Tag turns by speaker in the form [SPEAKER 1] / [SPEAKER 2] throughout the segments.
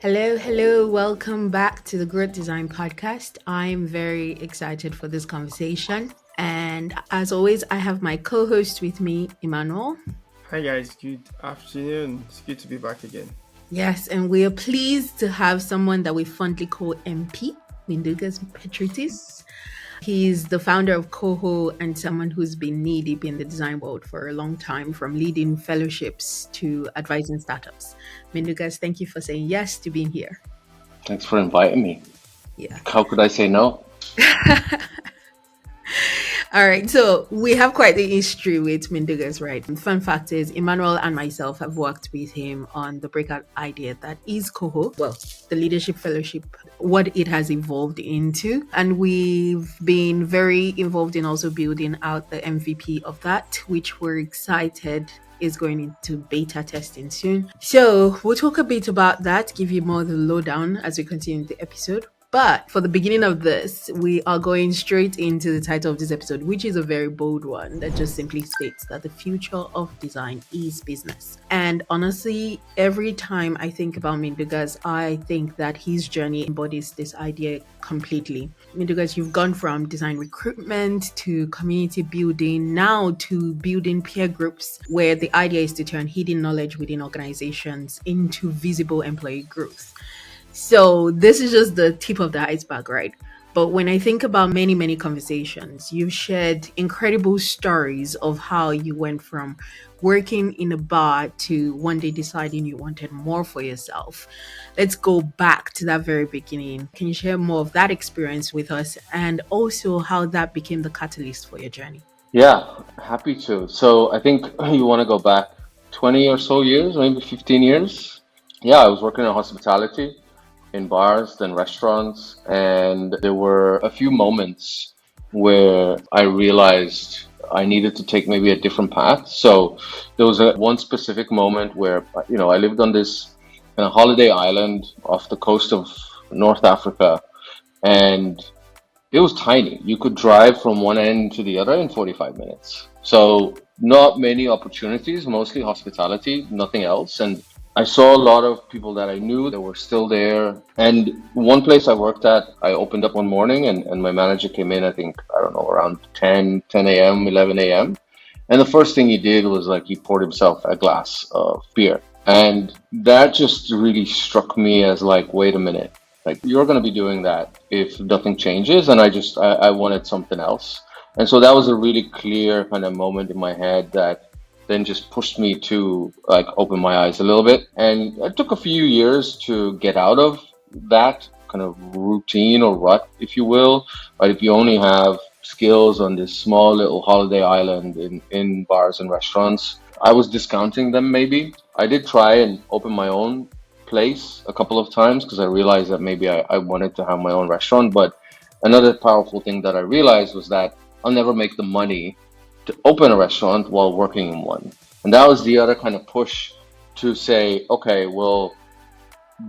[SPEAKER 1] Hello, hello. Welcome back to the Growth Design Podcast. I'm very excited for this conversation. And as always, I have my co host with me, Emmanuel.
[SPEAKER 2] Hi guys, good afternoon. It's good to be back again.
[SPEAKER 1] Yes, and we are pleased to have someone that we fondly call MP, Mindaugas Petrutis. He's the founder of Coho and someone who's been knee deep in the design world for a long time, from leading fellowships to advising startups. Mindaugas, thank you for saying yes to being here.
[SPEAKER 3] Thanks for inviting me.
[SPEAKER 1] Yeah.
[SPEAKER 3] How could I say no?
[SPEAKER 1] All right, so we have quite the history with Mindaugas, right? And fun fact is, Emmanuel and myself have worked with him on the breakout idea that is Coho. Well, the leadership fellowship, what it has evolved into. And we've been very involved in also building out the MVP of that, which we're excited is going into beta testing soon. So we'll talk a bit about that, give you more of the lowdown as we continue the episode. But for the beginning of this, we are going straight into the title of this episode, which is a very bold one that just simply states that the future of design is business. And honestly, every time I think about Mindaugas, I think that his journey embodies this idea completely. Mindaugas, you've gone from design recruitment to community building, now to building peer groups, where the idea is to turn hidden knowledge within organizations into visible employee growth. So this is just the tip of the iceberg, right? But when I think about many, many conversations, you've shared incredible stories of how you went from working in a bar to one day deciding you wanted more for yourself. Let's go back to that very beginning. Can you share more of that experience with us and also how that became the catalyst for your journey?
[SPEAKER 3] Yeah, happy to. So I think you want to go back 20 or so years, maybe 15 years. Yeah, I was working in hospitality in bars, then restaurants, and there were a few moments where I realized I needed to take maybe a different path. So there was one specific moment where, I lived on this holiday island off the coast of North Africa, and it was tiny. You could drive from one end to the other in 45 minutes. So not many opportunities, mostly hospitality, nothing else. And I saw a lot of people that I knew that were still there. And one place I worked at, I opened up one morning and my manager came in, I think, I don't know, around 10 a.m., 11 a.m. And the first thing he did was like he poured himself a glass of beer. And that just really struck me as like, wait a minute, like you're going to be doing that if nothing changes. And I wanted something else. And so that was a really clear kind of moment in my head that then just pushed me to like open my eyes a little bit. And it took a few years to get out of that kind of routine or rut, if you will. But if you only have skills on this small little holiday island in bars and restaurants, I was discounting them maybe. I did try and open my own place a couple of times because I realized that maybe I wanted to have my own restaurant. But another powerful thing that I realized was that I'll never make the money to open a restaurant while working in one. And that was the other kind of push to say, okay, well,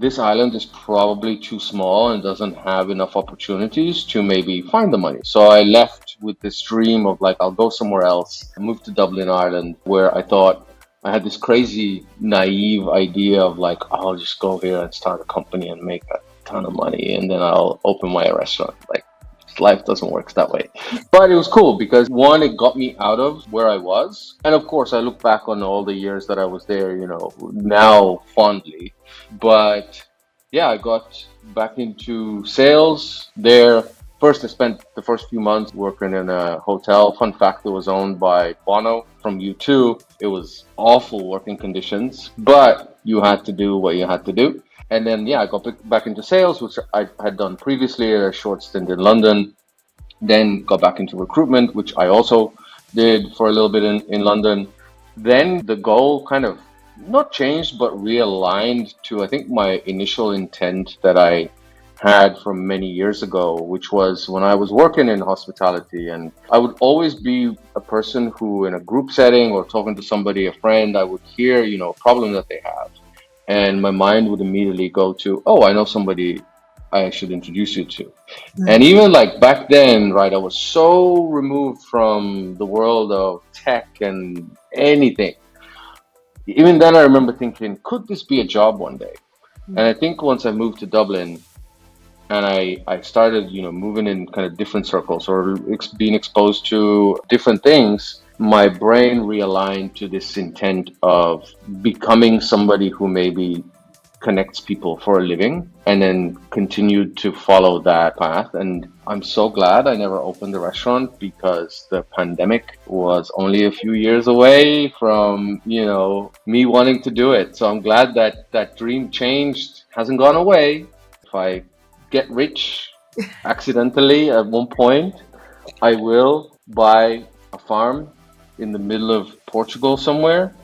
[SPEAKER 3] this island is probably too small and doesn't have enough opportunities to maybe find the money. So I left with this dream of like, I'll go somewhere else. I moved to Dublin, Ireland, where I thought I had this crazy naive idea of like, I'll just go here and start a company and make a ton of money and then I'll open my restaurant. Like, life doesn't work that way. But it was cool because one, it got me out of where I was. And of course, I look back on all the years that I was there, now fondly. But yeah, I got back into sales there. First, I spent the first few months working in a hotel. Fun fact, it was owned by Bono from U2. It was awful working conditions, but you had to do what you had to do. And then, yeah, I got back into sales, which I had done previously, a short stint in London. Then got back into recruitment, which I also did for a little bit in London. Then the goal kind of not changed, but realigned to, I think, my initial intent that I had from many years ago, which was when I was working in hospitality. And I would always be a person who, in a group setting or talking to somebody, a friend, I would hear, a problem that they have. And my mind would immediately go to, oh, I know somebody I should introduce you to. And
[SPEAKER 1] Nice.
[SPEAKER 3] even like back then, right, I was so removed from the world of tech and anything. Even then, I remember thinking, could this be a job one day? And I think once I moved to Dublin and I started, moving in kind of different circles or being exposed to different things, my brain realigned to this intent of becoming somebody who maybe connects people for a living and then continued to follow that path. And I'm so glad I never opened a restaurant because the pandemic was only a few years away from, me wanting to do it. So I'm glad that that dream changed, hasn't gone away. If I get rich accidentally at one point, I will buy a farm in the middle of Portugal somewhere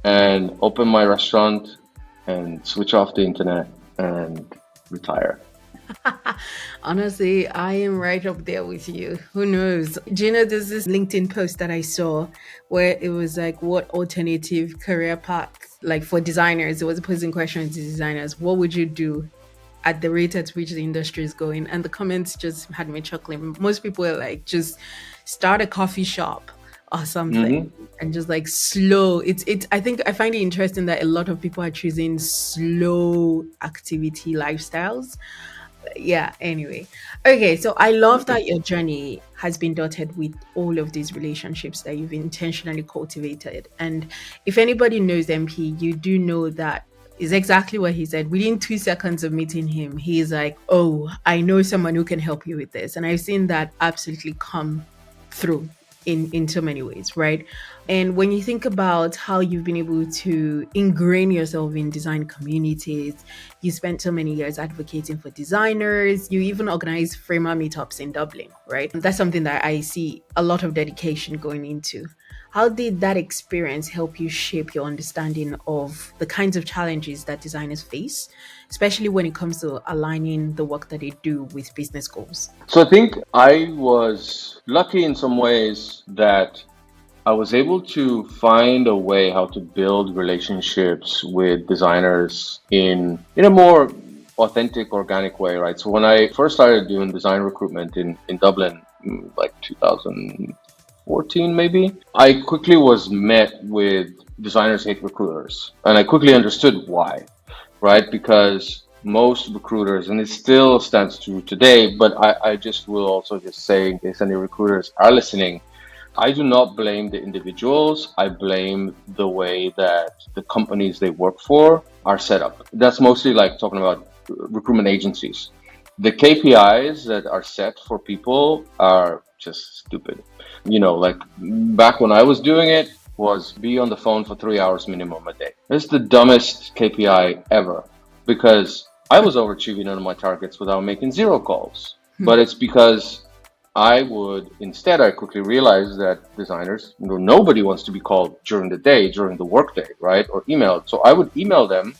[SPEAKER 3] and open my restaurant and switch off the internet and retire.
[SPEAKER 1] Honestly, I am right up there with you. Who knows? Do you know there's this LinkedIn post that I saw where it was like, what alternative career path, like for designers, it was posing questions to designers, what would you do at the rate at which the industry is going? And the comments just had me chuckling. Most people are like, just start a coffee shop or something
[SPEAKER 3] Hmm.
[SPEAKER 1] and just like slow. It's I think I find it interesting that a lot of people are choosing slow activity lifestyles. Yeah, anyway. Okay, so I love that your journey has been dotted with all of these relationships that you've intentionally cultivated. And if anybody knows MP, you do know that is exactly what he said. Within 2 seconds of meeting him, he's like, "Oh, I know someone who can help you with this." And I've seen that absolutely come through in so many ways, right? And when you think about how you've been able to ingrain yourself in design communities, you spent so many years advocating for designers, you even organize framer meetups in Dublin, right? That's something that I see a lot of dedication going into. How did that experience help you shape your understanding of the kinds of challenges that designers face, especially when it comes to aligning the work that they do with business goals?
[SPEAKER 3] So I think I was lucky in some ways that I was able to find a way how to build relationships with designers in a more authentic, organic way, right? So when I first started doing design recruitment in Dublin, like 2014 maybe, I quickly was met with designers hate recruiters, and I quickly understood why, right? Because most recruiters, and it still stands true today, but I just will also just say, in case any recruiters are listening, I do not blame the individuals. I blame the way that the companies they work for are set up. That's mostly like talking about recruitment agencies. The KPIs that are set for people are just stupid. Like back when I was doing it was be on the phone for 3 hours minimum a day. It's the dumbest KPI ever because I was overachieving on my targets without making zero calls. But it's because I quickly realized that designers, nobody wants to be called during the day, during the workday, right? Or emailed. So I would email them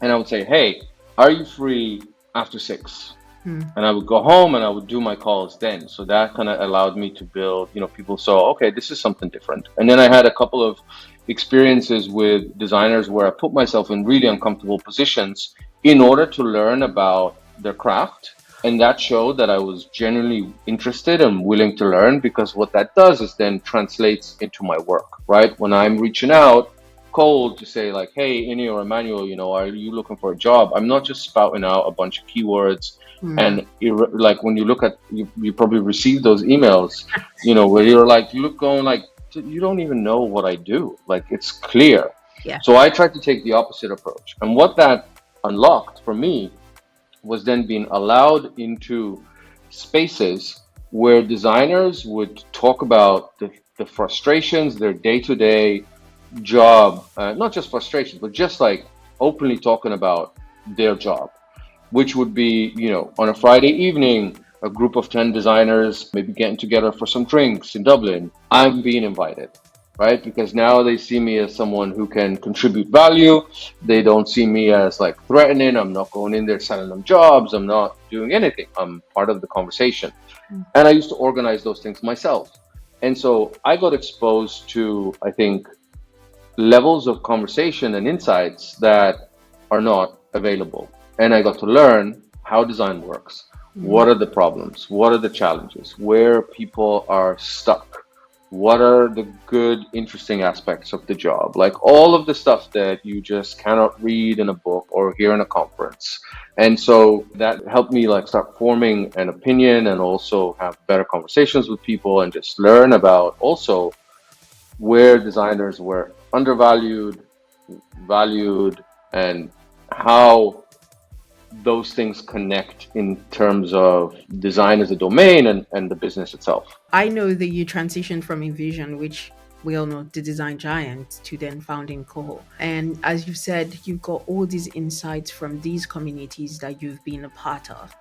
[SPEAKER 3] and I would say, hey, are you free after 6?
[SPEAKER 1] Hmm.
[SPEAKER 3] And I would go home and I would do my calls then. So that kind of allowed me to build, people saw, okay, this is something different. And then I had a couple of experiences with designers where I put myself in really uncomfortable positions in order to learn about their craft. And that showed that I was genuinely interested and willing to learn, because what that does is then translates into my work, right? When I'm reaching out cold to say like, hey, Inni or Emmanuel, are you looking for a job? I'm not just spouting out a bunch of keywords.
[SPEAKER 1] Hmm.
[SPEAKER 3] And like when you look at, you probably receive those emails, where you're like, you look going like, you don't even know what I do. Like it's clear.
[SPEAKER 1] Yeah.
[SPEAKER 3] So I tried to take the opposite approach. And what that unlocked for me was then being allowed into spaces where designers would talk about the frustrations, their day-to-day job, not just frustrations, but just like openly talking about their job, which would be, on a Friday evening, a group of 10 designers maybe getting together for some drinks in Dublin. I'm being invited, right? Because now they see me as someone who can contribute value. They don't see me as like threatening. I'm not going in there selling them jobs. I'm not doing anything. I'm part of the conversation. And I used to organize those things myself. And so I got exposed to, I think, levels of conversation and insights that are not available. And I got to learn how design works.
[SPEAKER 1] Hmm.
[SPEAKER 3] What are the problems? What are the challenges? Where people are stuck? What are the good, interesting aspects of the job? Like all of the stuff that you just cannot read in a book or hear in a conference. And so that helped me like start forming an opinion and also have better conversations with people and just learn about also where designers were undervalued, valued, and how those things connect in terms of design as a domain and the business itself.
[SPEAKER 1] I know that you transitioned from InVision, which we all know the design giant, to then founding Coho. And as you said, you've got all these insights from these communities that you've been a part of.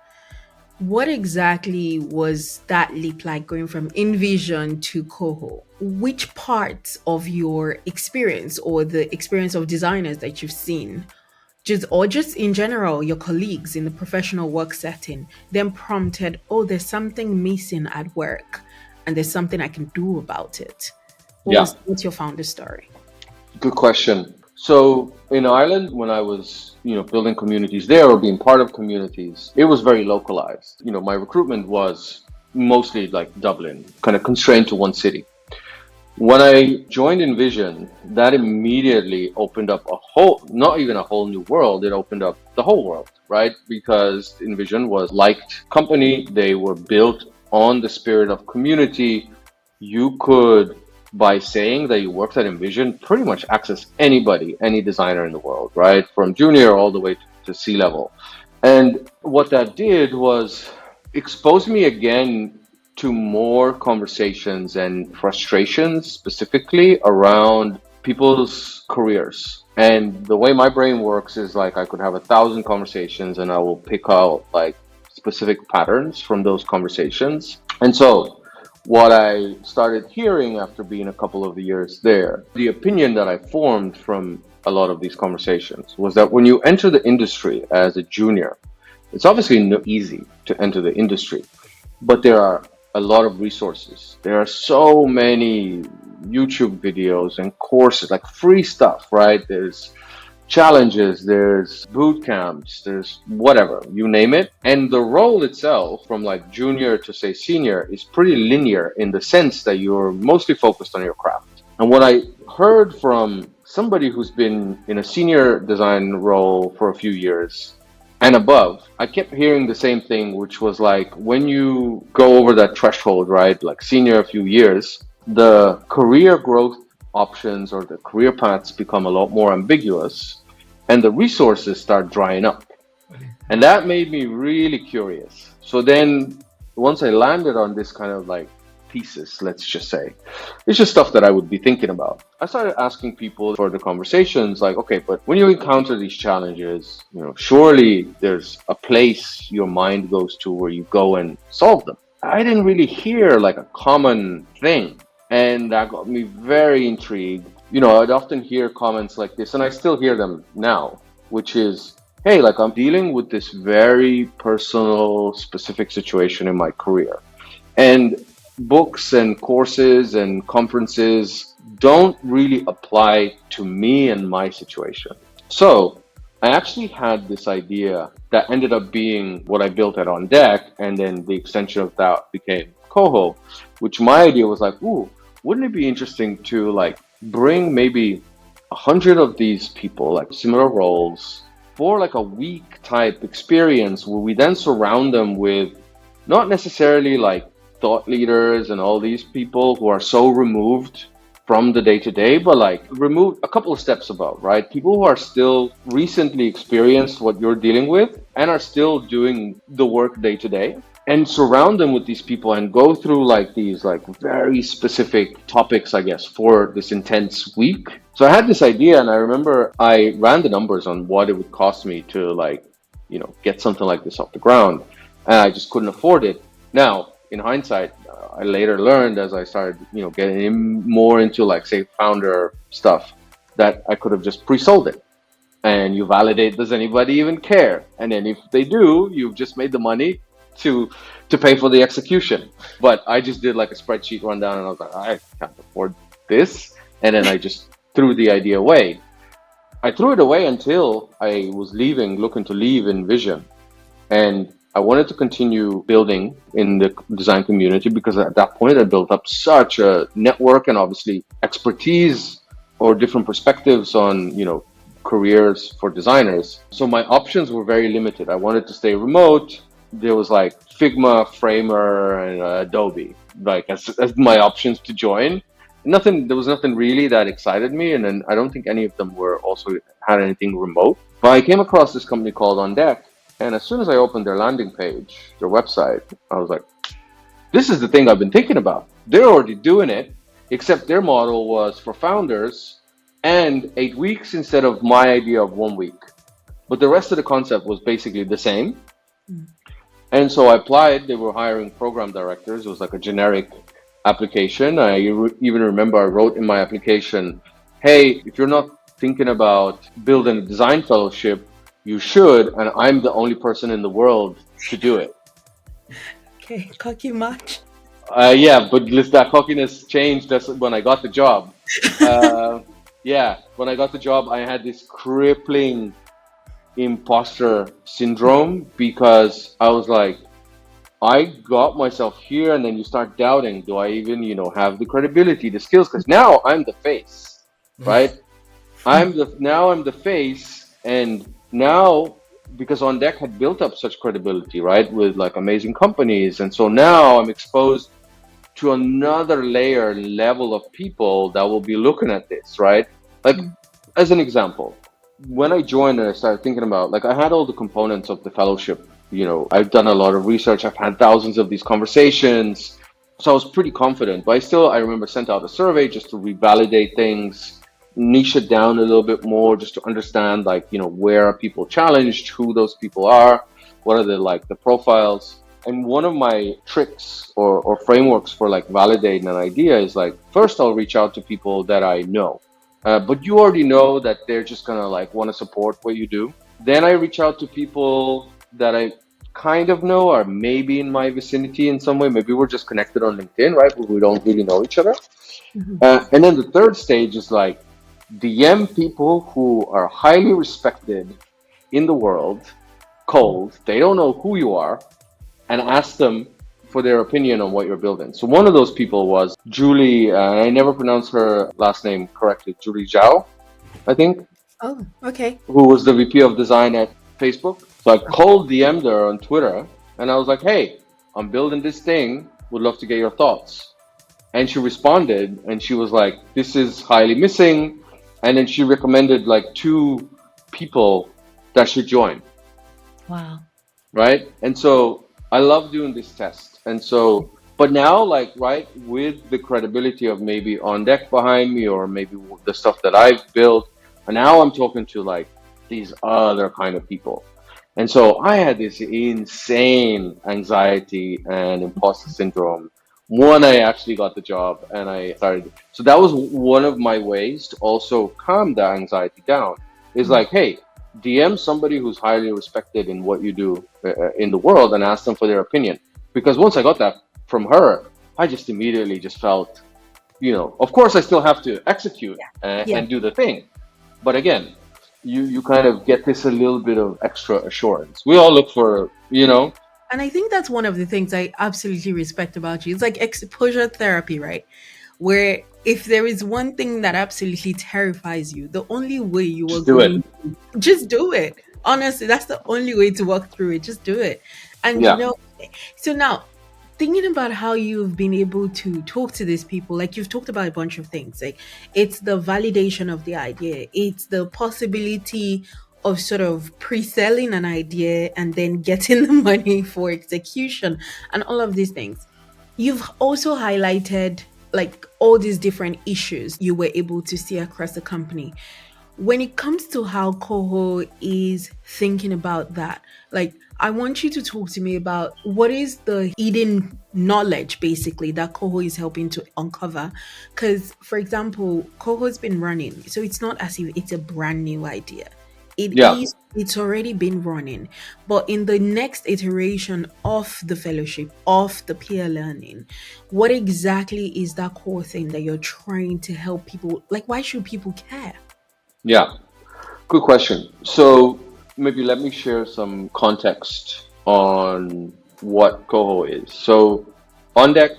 [SPEAKER 1] What exactly was that leap like going from InVision to Coho? Which parts of your experience or the experience of designers that you've seen, just in general, your colleagues in the professional work setting, then prompted, oh, there's something missing at work and there's something I can do about it?
[SPEAKER 3] Yeah,
[SPEAKER 1] What's your founder story?
[SPEAKER 3] good question. So in Ireland, when I was, building communities there or being part of communities, it was very localized. My recruitment was mostly like Dublin, kind of constrained to one city. When I joined InVision, that immediately opened up not even a whole new world, it opened up the whole world, right? Because InVision was liked company, they were built on the spirit of community. You could, by saying that you worked at InVision, pretty much access anybody, any designer in the world, right? From junior all the way to C-level. And what that did was expose me again to more conversations and frustrations, specifically around people's careers. And the way my brain works is like I could have 1,000 conversations and I will pick out like specific patterns from those conversations. And so what I started hearing after being a couple of years there, the opinion that I formed from a lot of these conversations was that when you enter the industry as a junior, it's obviously not easy to enter the industry, but there are a lot of resources. There are so many YouTube videos and courses, like free stuff, right? There's challenges, there's boot camps, there's whatever, you name it. And the role itself, from like junior to say senior, is pretty linear in the sense that you're mostly focused on your craft. And what I heard from somebody who's been in a senior design role for a few years and above, I kept hearing the same thing, which was like when you go over that threshold, right, like senior a few years, the career growth options or the career paths become a lot more ambiguous and the resources start drying up. And that made me really curious. So then once I landed on this kind of like thesis, let's just say, it's just stuff that I would be thinking about. I started asking people for the conversations like, okay, but when you encounter these challenges, surely there's a place your mind goes to where you go and solve them. I didn't really hear like a common thing. And that got me very intrigued. I'd often hear comments like this, and I still hear them now, which is, hey, like I'm dealing with this very personal, specific situation in my career. And books and courses and conferences don't really apply to me and my situation. So I actually had this idea that ended up being what I built at On Deck, and then the extension of that became Coho, which my idea was like, ooh, wouldn't it be interesting to like bring maybe 100 of these people, like similar roles, for like a week type experience where we then surround them with not necessarily like thought leaders and all these people who are so removed from the day to day, but like removed a couple of steps above, right? People who are still recently experienced what you're dealing with and are still doing the work day to day, and surround them with these people and go through like these like very specific topics, I guess, for this intense week. So I had this idea, and I remember I ran the numbers on what it would cost me to like, get something like this off the ground, and I just couldn't afford it. Now, in hindsight, I later learned as I started, getting more into like say founder stuff, that I could have just pre-sold it. And you validate, does anybody even care? And then if they do, you've just made the money to pay for the execution. But I just did like a spreadsheet rundown, and I was like, I can't afford this. And then I just threw the idea away. I threw it away until I was looking to leave InVision. And I wanted to continue building in the design community because at that point I built up such a network and obviously expertise or different perspectives on, careers for designers. So my options were very limited. I wanted to stay remote. There was like Figma, Framer, and Adobe, like as my options to join. There was nothing really that excited me, and then I don't think any of them were also had anything remote. But I came across this company called On Deck, and as soon as I opened their landing page, their website, I was like, this is the thing I've been thinking about. They're already doing it, except their model was for founders and 8 weeks instead of my idea of 1 week. But the rest of the concept was basically the same. And so I applied. They were hiring program directors. It was like a generic application. Even remember I wrote in my application, hey, if you're not thinking about building a design fellowship, you should, and I'm the only person in the world to do it.
[SPEAKER 1] Okay, cocky much.
[SPEAKER 3] Yeah, but that cockiness changed when I got the job. Yeah, when I got the job, I had this crippling imposter syndrome because I was like, I got myself here, and then you start doubting, do I even, have the credibility, the skills? Because now I'm the face, right? I'm the face, and now because On Deck had built up such credibility, right, with like amazing companies, and so now I'm exposed to another level of people that will be looking at this, right? Like, as an example, when I joined and I started thinking about, like, I had all the components of the fellowship. I've done a lot of research. I've had thousands of these conversations. So I was pretty confident, but I remember sent out a survey just to revalidate things, niche it down a little bit more, just to understand, like, where are people challenged, who those people are, what are the profiles. And one of my tricks or frameworks for like validating an idea is like, first I'll reach out to people that I know, but you already know that they're just gonna like want to support what you do. Then I reach out to people that I kind of know or maybe in my vicinity in some way. Maybe we're just connected on LinkedIn, right? But we don't really know each other. And then the third stage is like DM people who are highly respected in the world, cold. They don't know who you are, and ask them for their opinion on what you're building. So one of those people was Julie, I never pronounced her last name correctly, Julie Zhao, I think.
[SPEAKER 1] Oh, okay.
[SPEAKER 3] Who was the VP of design at Facebook. So I cold DM'd her on Twitter, and I was like, hey, I'm building this thing, would love to get your thoughts. And she responded, and she was like, this is highly missing. And then she recommended like 2 people that should join.
[SPEAKER 1] Wow.
[SPEAKER 3] Right? And so I love doing this test. And so, but now, like, right, with the credibility of maybe On Deck behind me, or maybe the stuff that I've built, and now I'm talking to like these other kind of people. And so I had this insane anxiety and imposter syndrome when I actually got the job and I started. So that was one of my ways to also calm the anxiety down. Is like, hey, DM somebody who's highly respected in what you do in the world and ask them for their opinion. Because once I got that from her, I just immediately just felt, of course I still have to execute and do the thing. But again, you kind of get this a little bit of extra assurance. We all look for,
[SPEAKER 1] And I think that's one of the things I absolutely respect about you. It's like exposure therapy, right? Where if there is one thing that absolutely terrifies you, the only way you are going to just do it. Honestly, that's the only way to walk through it. Just do it. And so now thinking about how you've been able to talk to these people, like you've talked about a bunch of things, like it's the validation of the idea, it's the possibility of sort of pre-selling an idea and then getting the money for execution and all of these things. You've also highlighted like all these different issues you were able to see across the company. When it comes to how Coho is thinking about that, like I want you to talk to me about what is the hidden knowledge basically that Coho is helping to uncover. Because, for example, Coho's been running, so it's not as if it's a brand new idea. It's already been running. But in the next iteration of the fellowship, of the peer learning, what exactly is that core thing that you're trying to help people? Like, why should people care?
[SPEAKER 3] Yeah, good question. So maybe let me share some context on what Coho is. So on deck,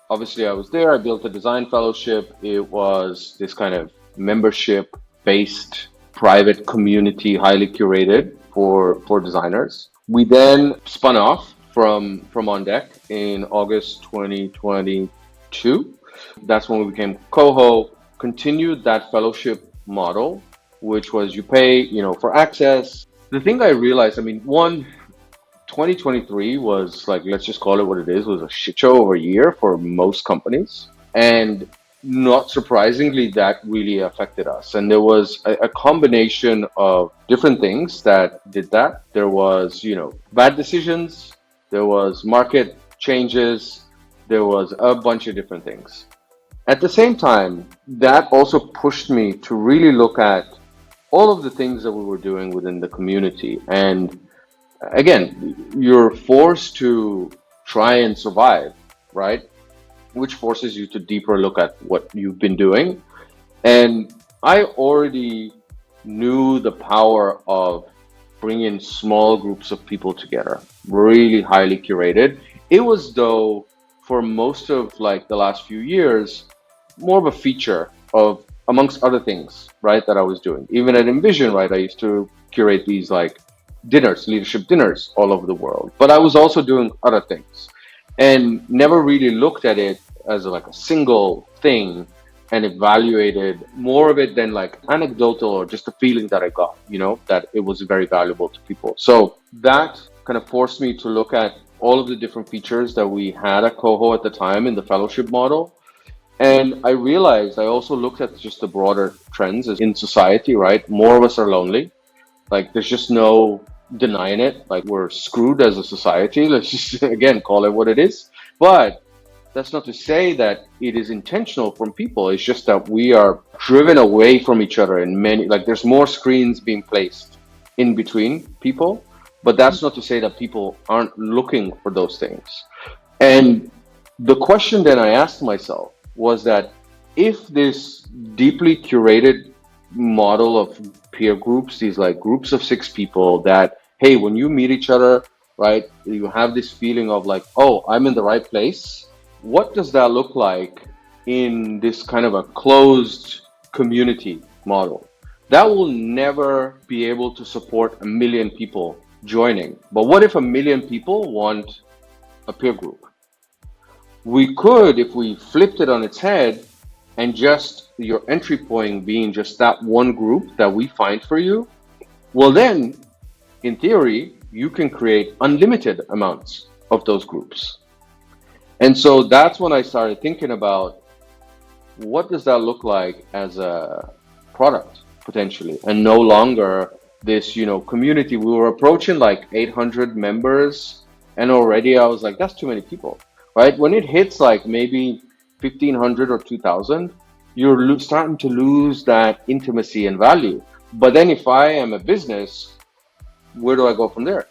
[SPEAKER 3] obviously I was there. I built a design fellowship. It was this kind of membership based private community, highly curated for designers. We then spun off from on deck in August 2022. That's when we became Coho, continued that fellowship model, which was you pay, for access. The thing I realized, I mean, 2023 was like, let's just call it what it is, was a shit show of a year for most companies. And not surprisingly, that really affected us. And there was a combination of different things that did that. There was, bad decisions, there was market changes, there was a bunch of different things. At the same time, that also pushed me to really look at all of the things that we were doing within the community. And again, you're forced to try and survive, right? Which forces you to deeper look at what you've been doing. And I already knew the power of bringing small groups of people together, really highly curated. It was, though, for most of like the last few years, more of a feature of amongst other things, right, that I was doing. Even at InVision, right, I used to curate these like dinners, leadership dinners all over the world. But I was also doing other things and never really looked at it as like a single thing and evaluated more of it than like anecdotal or just a feeling that I got, that it was very valuable to people. So that kind of forced me to look at all of the different features that we had at Coho at the time in the fellowship model. And I realized I also looked at just the broader trends in society, right? More of us are lonely. Like there's just no denying it. Like we're screwed as a society. Let's just again call it what it is. But that's not to say that it is intentional from people. It's just that we are driven away from each other in many, like there's more screens being placed in between people. But that's not to say that people aren't looking for those things. And the question then I asked myself was that if this deeply curated model of peer groups, these like groups of 6 people that, hey, when you meet each other, right, you have this feeling of like, oh, I'm in the right place. What does that look like in this kind of a closed community model? That will never be able to support 1 million people joining. But what if 1 million people want a peer group? We could, if we flipped it on its head and just your entry point being just that one group that we find for you, well then, in theory, you can create unlimited amounts of those groups. And so that's when I started thinking about what does that look like as a product potentially, and no longer this, community. We were approaching like 800 members, and already I was like, that's too many people, right? When it hits like maybe 1,500 or 2,000, you're starting to lose that intimacy and value. But then if I am a business, where do I go from there,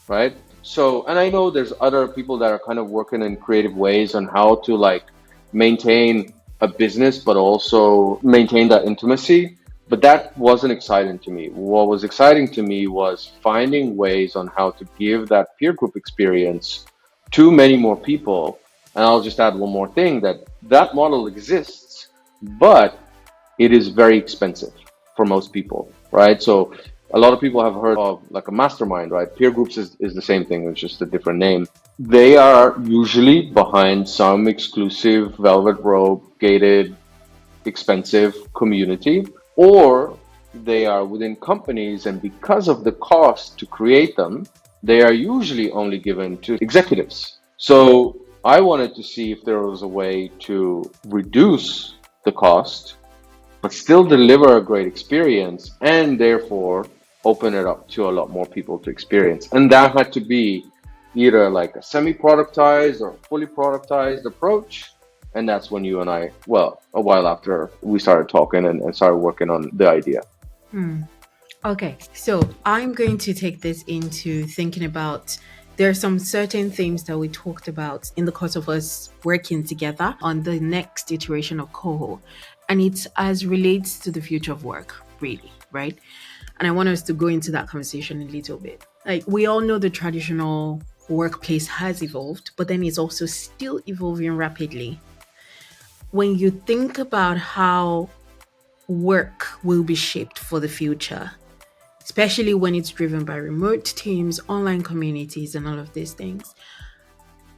[SPEAKER 3] right? So, and I know there's other people that are kind of working in creative ways on how to like maintain a business, but also maintain that intimacy. But that wasn't exciting to me. What was exciting to me was finding ways on how to give that peer group experience to many more people. And I'll just add one more thing, that model exists, but it is very expensive for most people, right? So a lot of people have heard of like a mastermind, right? Peer groups is the same thing, it's just a different name. They are usually behind some exclusive velvet rope, gated, expensive community, or they are within companies, and because of the cost to create them, they are usually only given to executives. So I wanted to see if there was a way to reduce the cost but still deliver a great experience, and therefore open it up to a lot more people to experience. And that had to be either like a semi-productized or fully productized approach. And that's when you and I, well, a while after, we started talking and started working on the idea.
[SPEAKER 1] Okay, so I'm going to take this into thinking about there are some certain themes that we talked about in the course of us working together on the next iteration of Coho. And it's as relates to the future of work, really, right? And I want us to go into that conversation a little bit. Like, we all know the traditional workplace has evolved, but then it's also still evolving rapidly. When you think about how work will be shaped for the future, especially when it's driven by remote teams, online communities, and all of these things,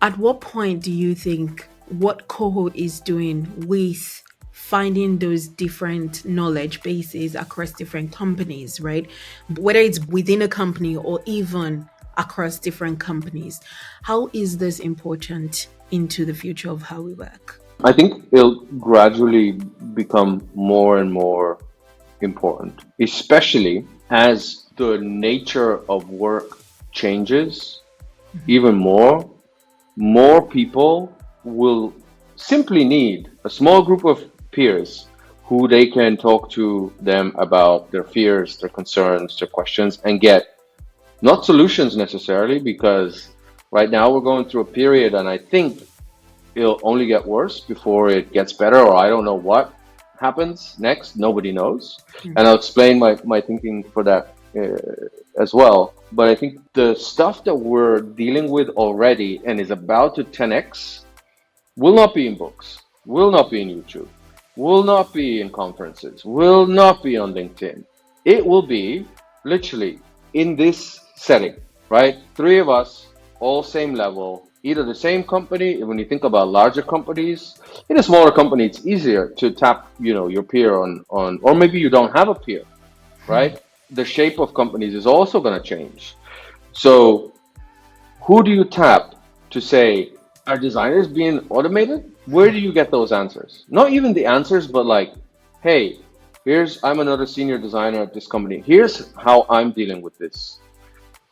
[SPEAKER 1] at what point do you think what Coho is doing with finding those different knowledge bases across different companies, right? Whether it's within a company or even across different companies, how is this important into the future of how we work?
[SPEAKER 3] I think it'll gradually become more and more important, especially as the nature of work changes even more. More people will simply need a small group of peers who they can talk to them about their fears, their concerns, their questions, and get not solutions necessarily, because right now we're going through a period, and I think it'll only get worse before it gets better, or I don't know what happens next. Nobody knows. And I'll explain my thinking for that as well. But I think the stuff that we're dealing with already and is about to 10x will not be in books, will not be in YouTube, will not be in conferences, will not be on LinkedIn. It will be literally in this setting, right? Three of us, all same level, either the same company. When you think about larger companies, in a smaller company, it's easier to tap, your peer on, or maybe you don't have a peer, right? The shape of companies is also going to change. So who do you tap to say, are designers being automated? Where do you get those answers? Not even the answers, but like, hey, I'm another senior designer at this company. Here's how I'm dealing with this.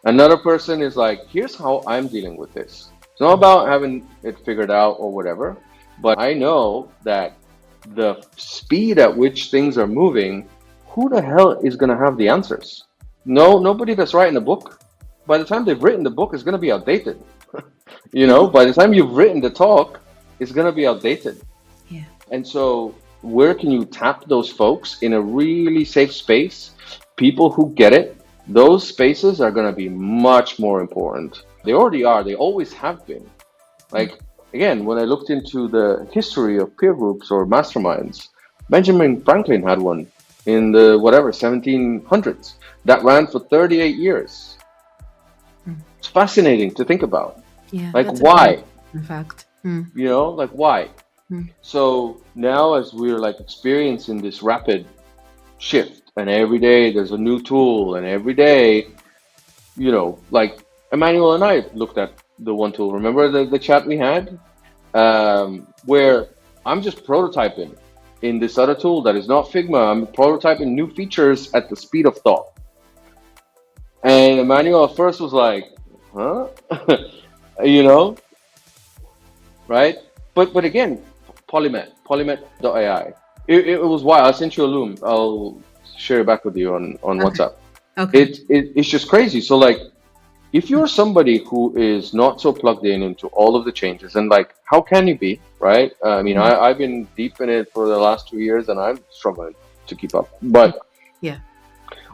[SPEAKER 3] Another person is like, here's how I'm dealing with this. It's not about having it figured out or whatever, but I know that the speed at which things are moving, who the hell is going to have the answers? No, nobody that's writing a book. By the time they've written the book, it's going to be outdated. By the time you've written the talk, it's going to be outdated.
[SPEAKER 1] Yeah.
[SPEAKER 3] And so where can you tap those folks in a really safe space? People who get it, those spaces are going to be much more important. They already are. They always have been. Like, again, when I looked into the history of peer groups or masterminds, Benjamin Franklin had one in the 1700s that ran for 38 years. It's fascinating to think about.
[SPEAKER 1] Yeah.
[SPEAKER 3] Like, why?
[SPEAKER 1] In fact.
[SPEAKER 3] Like, why? So now as we're like experiencing this rapid shift, and every day there's a new tool, and every day, like Emmanuel and I looked at the one tool. Remember the chat we had? Where I'm just prototyping in this other tool that is not Figma. I'm prototyping new features at the speed of thought. And Emmanuel at first was like, huh? Right? But again, Polymet.ai. It was wild. I'll send you a loom. I'll share it back with you on WhatsApp.
[SPEAKER 1] Okay.
[SPEAKER 3] It's just crazy. So like, if you're somebody who is not so plugged into all of the changes, and like, how can you be, right? I mean, I've been deep in it for the last 2 years, and I'm struggling to keep up. But
[SPEAKER 1] yeah,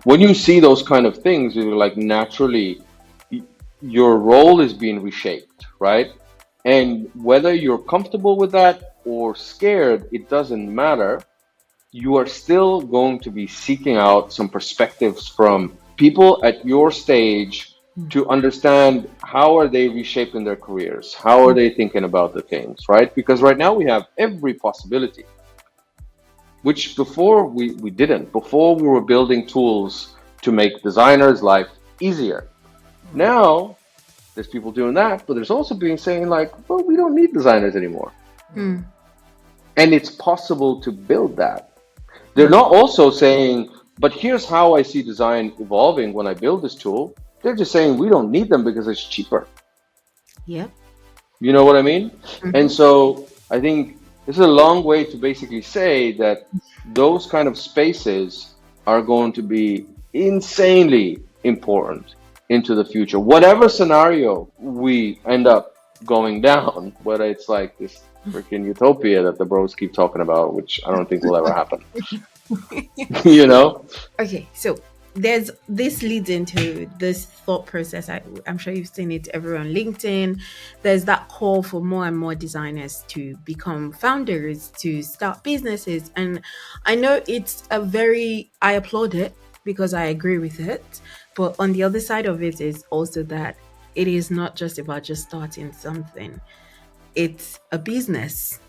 [SPEAKER 3] when you see those kind of things, you're like, naturally, your role is being reshaped, right? And whether you're comfortable with that or scared, it doesn't matter. You are still going to be seeking out some perspectives from people at your stage to understand how are they reshaping their careers? How are they thinking about the things, right? Because right now we have every possibility, which before we didn't. Before we were building tools to make designers' life easier. Now there's people doing that, but there's also being saying like, well, we don't need designers anymore. And it's possible to build that. They're not also saying, but here's how I see design evolving when I build this tool. They're just saying we don't need them because it's cheaper.
[SPEAKER 1] Yep.
[SPEAKER 3] You know what I mean? And so I think this is a long way to basically say that those kind of spaces are going to be insanely important into the future. Whatever scenario we end up going down, whether it's like this freaking utopia that the bros keep talking about, which I don't think will ever happen.
[SPEAKER 1] Okay, so this leads into this thought process. I'm sure you've seen it everywhere on LinkedIn. There's that call for more and more designers to become founders, to start businesses. And I know I applaud it because I agree with it. But on the other side of it is also that it is not just about just starting something, it's a business.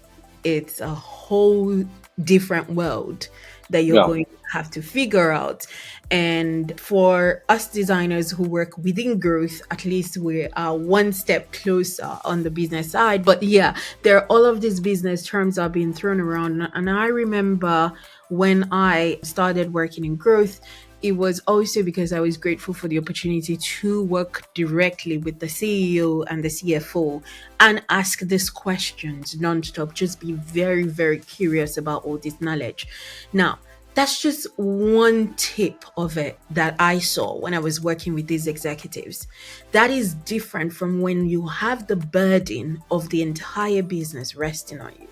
[SPEAKER 1] It's a whole different world that you're
[SPEAKER 3] Yeah.
[SPEAKER 1] going to have to figure out. And for us designers who work within growth, at least we are one step closer on the business side. But yeah, there are all of these business terms are being thrown around. And I remember when I started working in growth, it was also because I was grateful for the opportunity to work directly with the CEO and the CFO and ask these questions nonstop. Just be very, very curious about all this knowledge. Now, that's just one tip of it that I saw when I was working with these executives. That is different from when you have the burden of the entire business resting on you.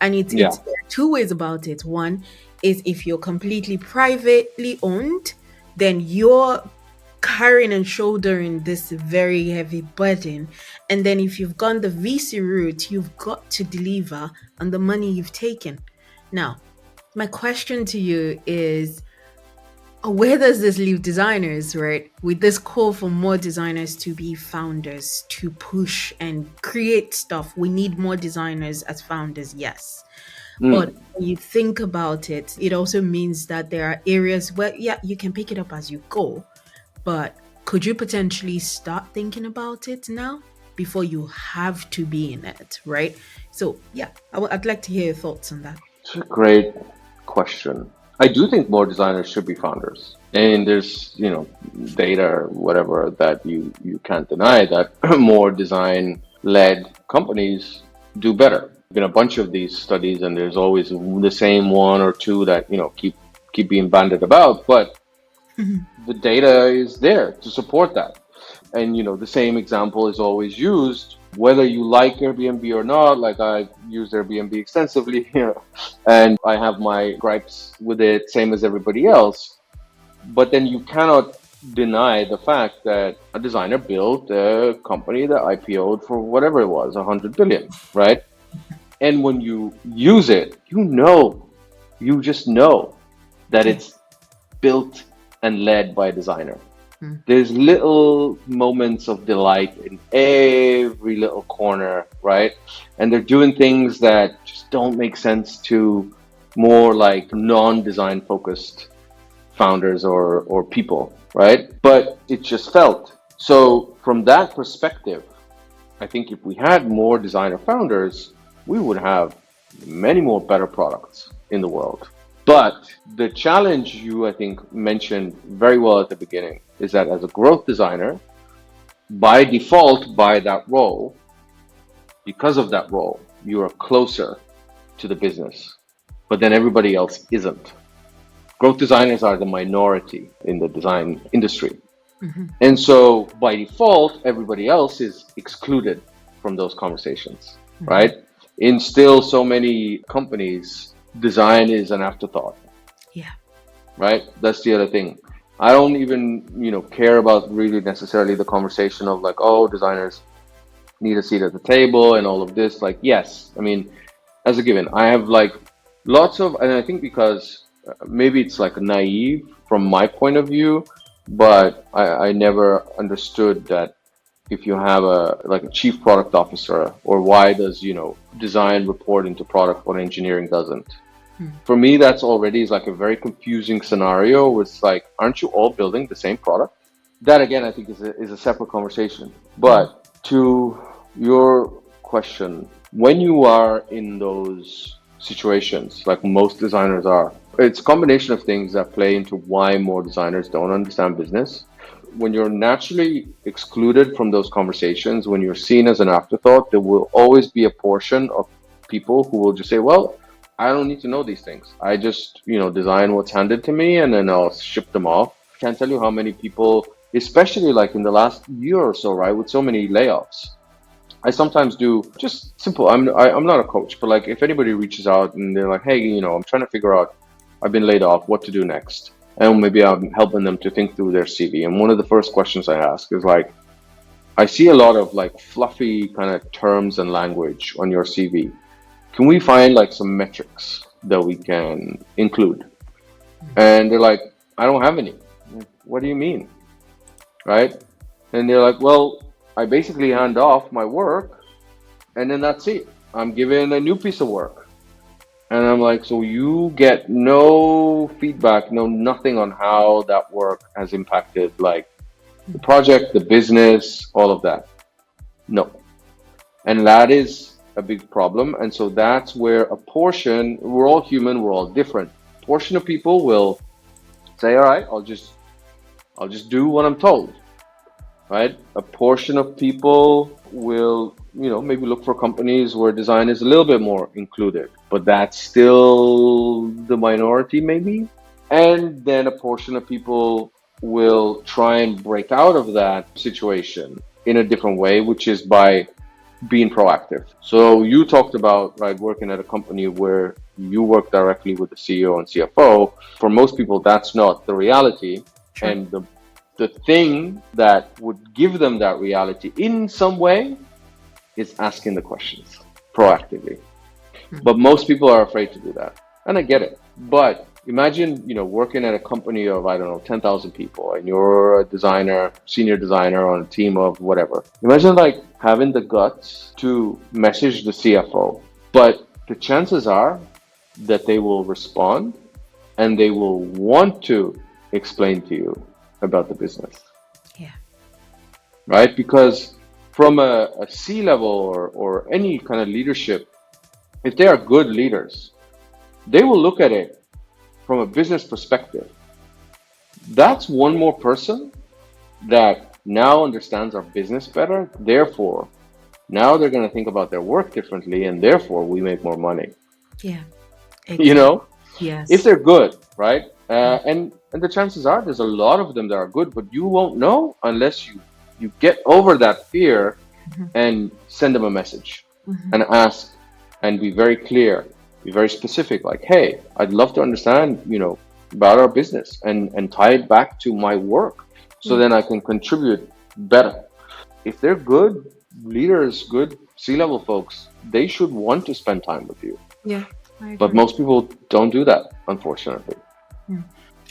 [SPEAKER 1] And
[SPEAKER 3] Yeah.
[SPEAKER 1] there are two ways about it. One is if you're completely privately owned, then you're carrying and shouldering this very heavy burden. And then if you've gone the VC route, you've got to deliver on the money you've taken. Now, my question to you is, where does this leave designers, right? With this call for more designers to be founders, to push and create stuff, we need more designers as founders, yes. But
[SPEAKER 3] Mm.
[SPEAKER 1] when you think about it, it also means that there are areas where, yeah, you can pick it up as you go. But could you potentially start thinking about it now before you have to be in it, right? So, yeah, I'd like to hear your thoughts on that.
[SPEAKER 3] It's a great question. I do think more designers should be founders. And there's, data or whatever that you can't deny that more design led companies do better. Been a bunch of these studies and there's always the same one or two that, keep being banded about, but the data is there to support that. And the same example is always used, whether you like Airbnb or not. Like, I use Airbnb extensively here, and I have my gripes with it, same as everybody else. But then you cannot deny the fact that a designer built a company that IPO'd for whatever it was, 100 billion, right? And when you use it, you just know that
[SPEAKER 1] Yeah.
[SPEAKER 3] it's built and led by a designer.
[SPEAKER 1] Mm.
[SPEAKER 3] There's little moments of delight in every little corner, right? And they're doing things that just don't make sense to more like non-design focused founders or people, right? But it just felt. So from that perspective, I think if we had more designer founders, we would have many more better products in the world. But the challenge you, I think, mentioned very well at the beginning is that as a growth designer, by default, by that role, because of that role, you are closer to the business, but then everybody else isn't. Growth designers are the minority in the design industry.
[SPEAKER 1] Mhm.
[SPEAKER 3] And so by default, everybody else is excluded from those conversations,
[SPEAKER 1] Mhm.
[SPEAKER 3] right? In still so many companies, design is an afterthought,
[SPEAKER 1] Yeah.
[SPEAKER 3] right? That's the other thing. I don't even, care about really necessarily the conversation of like, oh, designers need a seat at the table and all of this. Like, yes, I mean, as a given, I have like lots of, and I think because maybe it's like naive from my point of view, but I never understood that if you have a chief product officer, or why does, design report into product when engineering doesn't?
[SPEAKER 1] Mm.
[SPEAKER 3] For me, that's already is like a very confusing scenario where it's like, aren't you all building the same product? That again, I think is a separate conversation.
[SPEAKER 1] Mm.
[SPEAKER 3] But to your question, when you are in those situations, like most designers are, it's a combination of things that play into why more designers don't understand business. When you're naturally excluded from those conversations, when you're seen as an afterthought, there will always be a portion of people who will just say, well, I don't need to know these things. I just, design what's handed to me and then I'll ship them off. Can't tell you how many people, especially like in the last year or so, right, with so many layoffs. I sometimes do just simple. I'm not a coach, but like if anybody reaches out and they're like, hey, I'm trying to figure out, I've been laid off, what to do next. and maybe I'm helping them to think through their CV. And one of the first questions I ask is like, I see a lot of like fluffy kind of terms and language on your CV. Can we find like some metrics that we can include? And they're like, I don't have any. What do you mean? Right? And they're like, well, I basically hand off my work and then that's it. I'm given a new piece of work. And I'm like, so you get no feedback, no nothing on how that work has impacted like the project, the business, all of that. No. And that is a big problem. And so that's where a portion, we're all human, we're all different. A portion of people will say, all right, I'll just do what I'm told. Right? A portion of people will, maybe look for companies where design is a little bit more included, but that's still the minority maybe. And then a portion of people will try and break out of that situation in a different way, which is by being proactive. So you talked about, right, working at a company where you work directly with the CEO and CFO. For most people, that's not the reality.
[SPEAKER 1] Sure.
[SPEAKER 3] And the thing that would give them that reality in some way is asking the questions proactively. But most people are afraid to do that. And I get it. But imagine, working at a company of, 10,000 people, and you're a designer, senior designer on a team of whatever. Imagine like having the guts to message the CFO, but the chances are that they will respond and they will want to explain to you about the business.
[SPEAKER 1] Yeah.
[SPEAKER 3] Right? Because from a C-level or any kind of leadership, if they are good leaders, they will look at it from a business perspective. That's one more person that now understands our business better. Therefore, now they're going to think about their work differently, and therefore we make more money.
[SPEAKER 1] Yeah. Exactly. Yes.
[SPEAKER 3] If they're good, right? And the chances are there's a lot of them that are good, but you won't know unless you get over that fear and send them a message and ask and be very clear, be very specific, like, hey, I'd love to understand, about our business and tie it back to my work so then I can contribute better. If they're good leaders, good C-level folks, they should want to spend time with you.
[SPEAKER 1] Yeah. I agree.
[SPEAKER 3] But most people don't do that, unfortunately.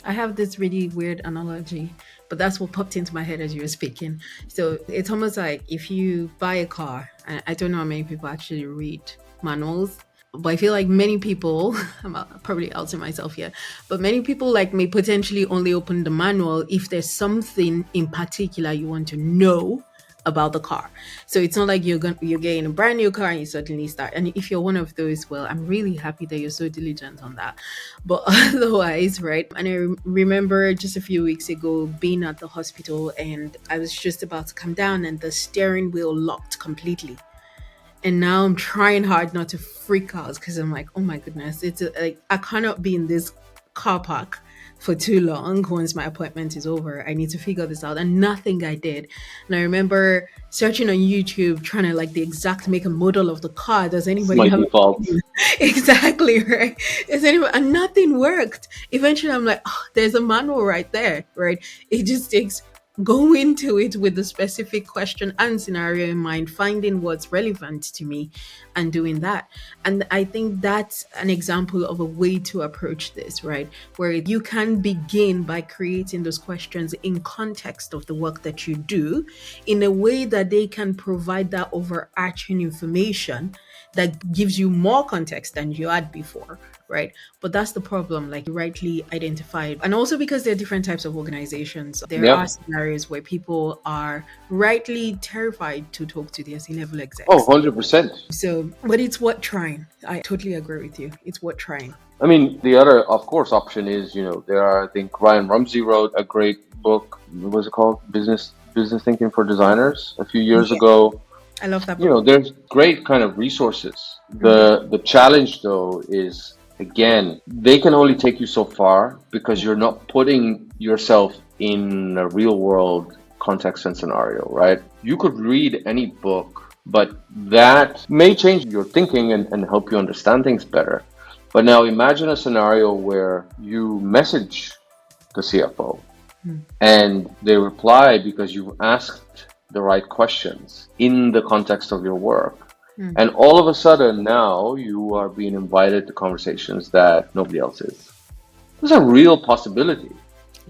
[SPEAKER 1] I have this really weird analogy, but that's what popped into my head as you were speaking. So it's almost like if you buy a car, and I don't know how many people actually read manuals, but I feel like many people, I'm probably outing myself here, but many people like may potentially only open the manual if there's something in particular you want to know about the car. So it's not like you're getting a brand new car and you suddenly start. And if you're one of those, well, I'm really happy that you're so diligent on that. But otherwise, right? And I remember just a few weeks ago being at the hospital and I was just about to come down and the steering wheel locked completely. And now I'm trying hard not to freak out because I'm like, oh my goodness, it's like I cannot be in this car park for too long. Once my appointment is over, I need to figure this out. And nothing I did. And I remember searching on YouTube, trying to like the exact make and model of the car. Does anybody
[SPEAKER 3] My
[SPEAKER 1] have
[SPEAKER 3] default.
[SPEAKER 1] Exactly, right? Is anybody, and nothing worked. Eventually I'm like, oh, there's a manual right there, right? It just takes go into it with the specific question and scenario in mind, finding what's relevant to me and doing that. And I think that's an example of a way to approach this, right? Where you can begin by creating those questions in context of the work that you do in a way that they can provide that overarching information that gives you more context than you had before, right? But that's the problem, like you rightly identified. And also because there are different types of organizations, there are scenarios where people are rightly terrified to talk to their C-level execs.
[SPEAKER 3] Oh, 100%.
[SPEAKER 1] So, but it's worth trying. I totally agree with you. It's worth trying.
[SPEAKER 3] I mean, the other, of course, option is, there are, I think Ryan Rumsey wrote a great book. What was it called? Business Thinking for Designers a few years ago.
[SPEAKER 1] I love that book.
[SPEAKER 3] There's great kind of resources. The challenge, though, is, again, they can only take you so far because you're not putting yourself in a real world context and scenario, right? You could read any book, but that may change your thinking and help you understand things better. But now imagine a scenario where you message the CFO. And they reply because you've asked the right questions in the context of your work. And all of a sudden now you are being invited to conversations that nobody else is. There's a real possibility.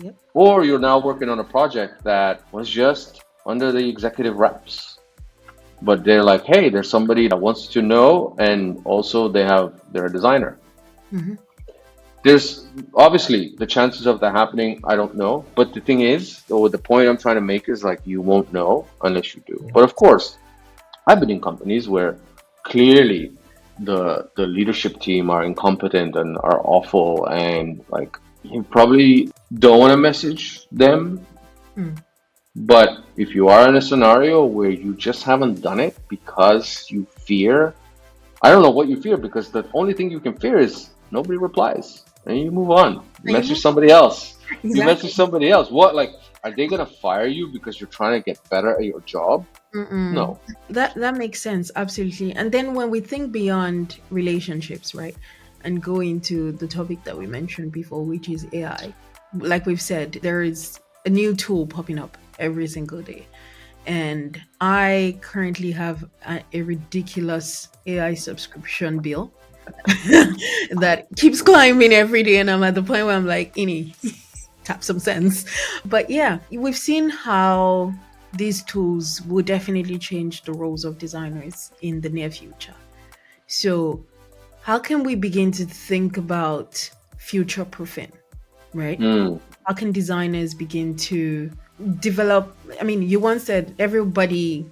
[SPEAKER 1] Yep.
[SPEAKER 3] Or you're now working on a project that was just under the executive reps. But they're like, hey, there's somebody that wants to know, and also they're a designer. There's obviously the chances of that happening, I don't know. But the thing is, or the point I'm trying to make is like, you won't know unless you do. But of course, I've been in companies where clearly the leadership team are incompetent and are awful, and like you probably don't want to message them. But if you are in a scenario where you just haven't done it because you fear, I don't know what you fear, because the only thing you can fear is nobody replies and you move on. You message somebody else. You message somebody else. What, like, are they going to fire you because you're trying to get better at your job? No.
[SPEAKER 1] That makes sense. Absolutely. And then when we think beyond relationships, right, and go into the topic that we mentioned before, which is AI, like we've said, there is a new tool popping up every single day. And I currently have a ridiculous AI subscription bill that keeps climbing every day. And I'm at the point where I'm like, Ini, tap some sense. But yeah, we've seen how these tools will definitely change the roles of designers in the near future. So how can we begin to think about future proofing, right? How can designers begin to develop? I mean, you once said everybody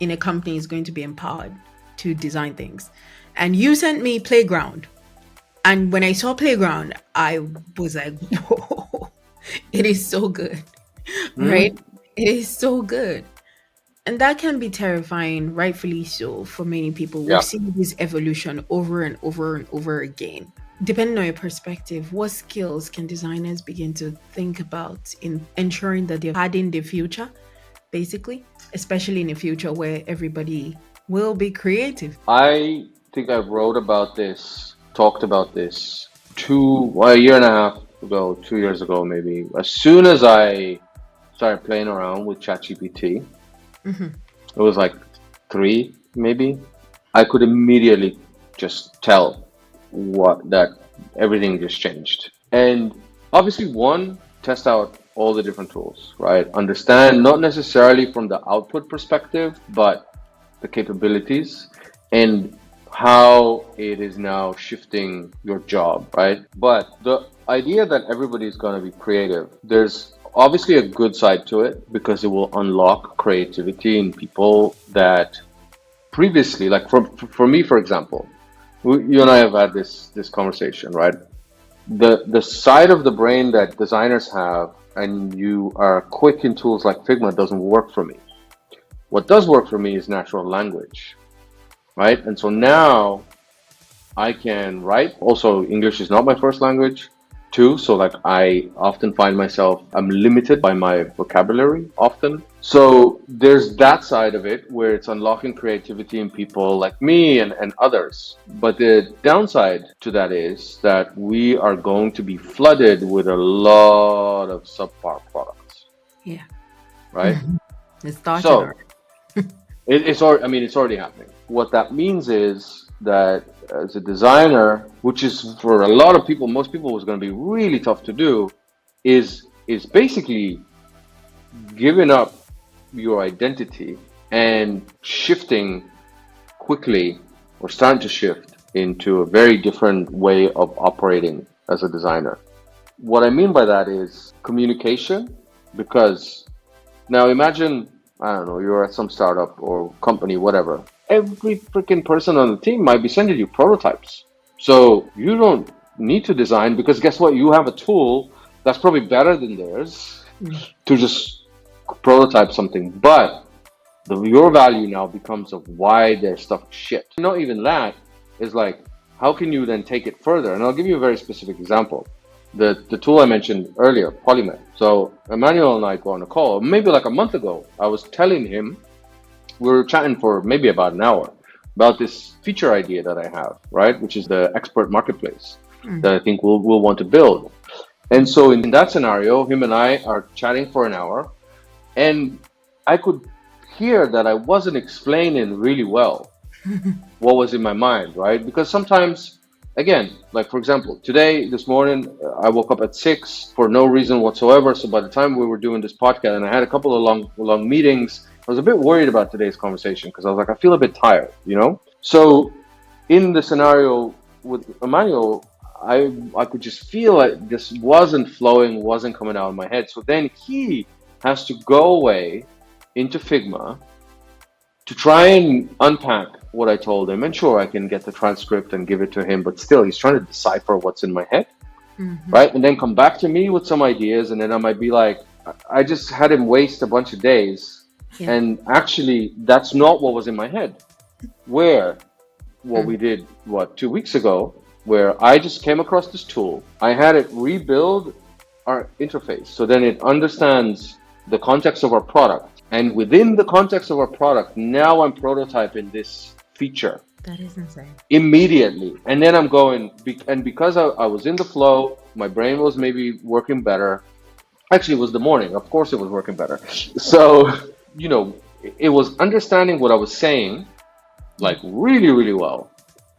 [SPEAKER 1] in a company is going to be empowered to design things. And you sent me Playground. And when I saw Playground, I was like, whoa, it is so good, right? It is so good. And that can be terrifying, rightfully so, for many people. We've seen this evolution over and over and over again. Depending on your perspective, what skills can designers begin to think about in ensuring that they're padding the future, basically, especially in a future where everybody will be creative?
[SPEAKER 3] I think I wrote about this, talked about this a year and a half ago, 2 years ago, maybe. As soon as I started playing around with ChatGPT, it was like 3, maybe. I could immediately just tell that everything just changed. And obviously, one, test out all the different tools, right? Understand not necessarily from the output perspective, but the capabilities and how it is now shifting your job, right? But the idea that everybody's going to be creative, there's obviously a good side to it, because it will unlock creativity in people that previously, like for me, for example, you and I have had this conversation, right? The side of the brain that designers have, and you are quick in tools like Figma, doesn't work for me. What does work for me is natural language, right? And so now I can write. Also, English is not my first language too. So like I often find myself, I'm limited by my vocabulary often. So there's that side of it where it's unlocking creativity in people like me and others. But the downside to that is that we are going to be flooded with a lot of subpar products.
[SPEAKER 1] Yeah.
[SPEAKER 3] Right?
[SPEAKER 1] It's started
[SPEAKER 3] So
[SPEAKER 1] already.
[SPEAKER 3] it's already happening. What that means is that as a designer, which is for a lot of people, most people, was going to be really tough to do, is basically giving up your identity and shifting quickly, or starting to shift into a very different way of operating as a designer. What I mean by that is communication, because now imagine, I don't know, you're at some startup or company, whatever. Every freaking person on the team might be sending you prototypes. So you don't need to design, because guess what? You have a tool that's probably better than theirs to just prototype something. But your value now becomes of why their stuff is shit. Not even that, is like, how can you then take it further? And I'll give you a very specific example. The tool I mentioned earlier, Polymer. So Emmanuel and I go on a call, maybe like a month ago. I was telling him, we were chatting for maybe about an hour about this feature idea that I have, right? Which is the expert marketplace that I think we'll want to build. And so in that scenario, him and I are chatting for an hour, and I could hear that I wasn't explaining really well what was in my mind, right? Because sometimes, again, like for example, this morning, I woke up at 6 for no reason whatsoever. So by the time we were doing this podcast, and I had a couple of long meetings, I was a bit worried about today's conversation because I was like, I feel a bit tired, you know? So in the scenario with Emmanuel, I could just feel like this wasn't flowing, wasn't coming out of my head. So then he has to go away into Figma to try and unpack what I told him. And sure, I can get the transcript and give it to him, but still, he's trying to decipher what's in my head, right? And then come back to me with some ideas, and then I might be like, I just had him waste a bunch of days,
[SPEAKER 1] Yeah.
[SPEAKER 3] and actually, that's not what was in my head. Where what we did 2 weeks ago, where I just came across this tool, I had it rebuild our interface so then it understands the context of our product, and within the context of our product, now I'm prototyping this feature
[SPEAKER 1] That is insane.
[SPEAKER 3] immediately, and then I'm going, and because I was in the flow, my brain was maybe working better. Actually, it was the morning, of course it was working better. So it was understanding what I was saying like really, really well,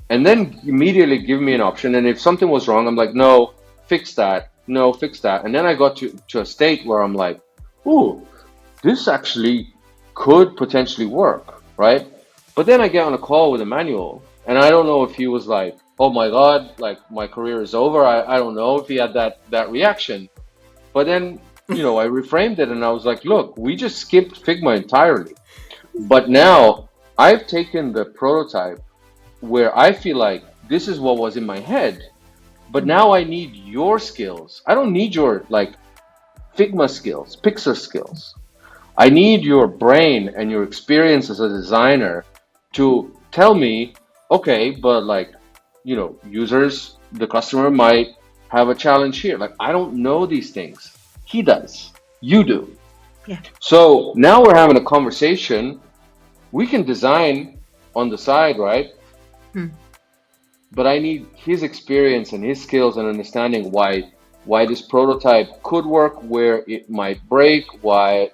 [SPEAKER 3] and then immediately give me an option. And if something was wrong, I'm like, no, fix that. No, fix that. And then I got to a state where I'm like, ooh, this actually could potentially work, right? But then I get on a call with Emmanuel, and I don't know if he was like, oh my God, like my career is over. I don't know if he had that reaction. But then, I reframed it and I was like, look, we just skipped Figma entirely. But now I've taken the prototype where I feel like this is what was in my head, but now I need your skills. I don't need your like Figma skills, Pixar skills. I need your brain and your experience as a designer to tell me, okay, but like, users, the customer might have a challenge here. Like, I don't know these things. He does. You do.
[SPEAKER 1] Yeah.
[SPEAKER 3] So now we're having a conversation. We can design on the side, right? But I need his experience and his skills and understanding why this prototype could work, where it might break, why,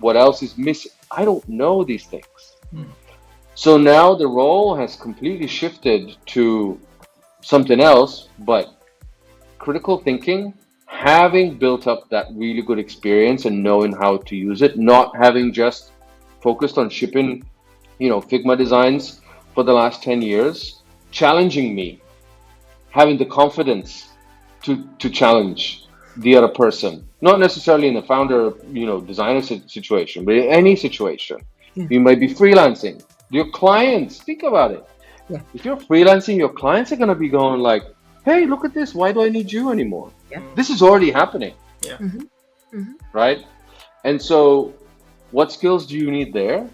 [SPEAKER 3] what else is missing. I don't know these things. So now the role has completely shifted to something else, but critical thinking, having built up that really good experience and knowing how to use it, not having just focused on shipping, Figma designs for the last 10 years, challenging me, having the confidence to challenge the other person, not necessarily in the founder, designer situation, but in any situation. You might be freelancing. Your clients, think about it.
[SPEAKER 1] Yeah.
[SPEAKER 3] If you're freelancing, your clients are going to be going like, hey, look at this. Why do I need you anymore?
[SPEAKER 1] Yeah.
[SPEAKER 3] This is already happening.
[SPEAKER 2] Yeah.
[SPEAKER 3] Right? And so what skills do you need there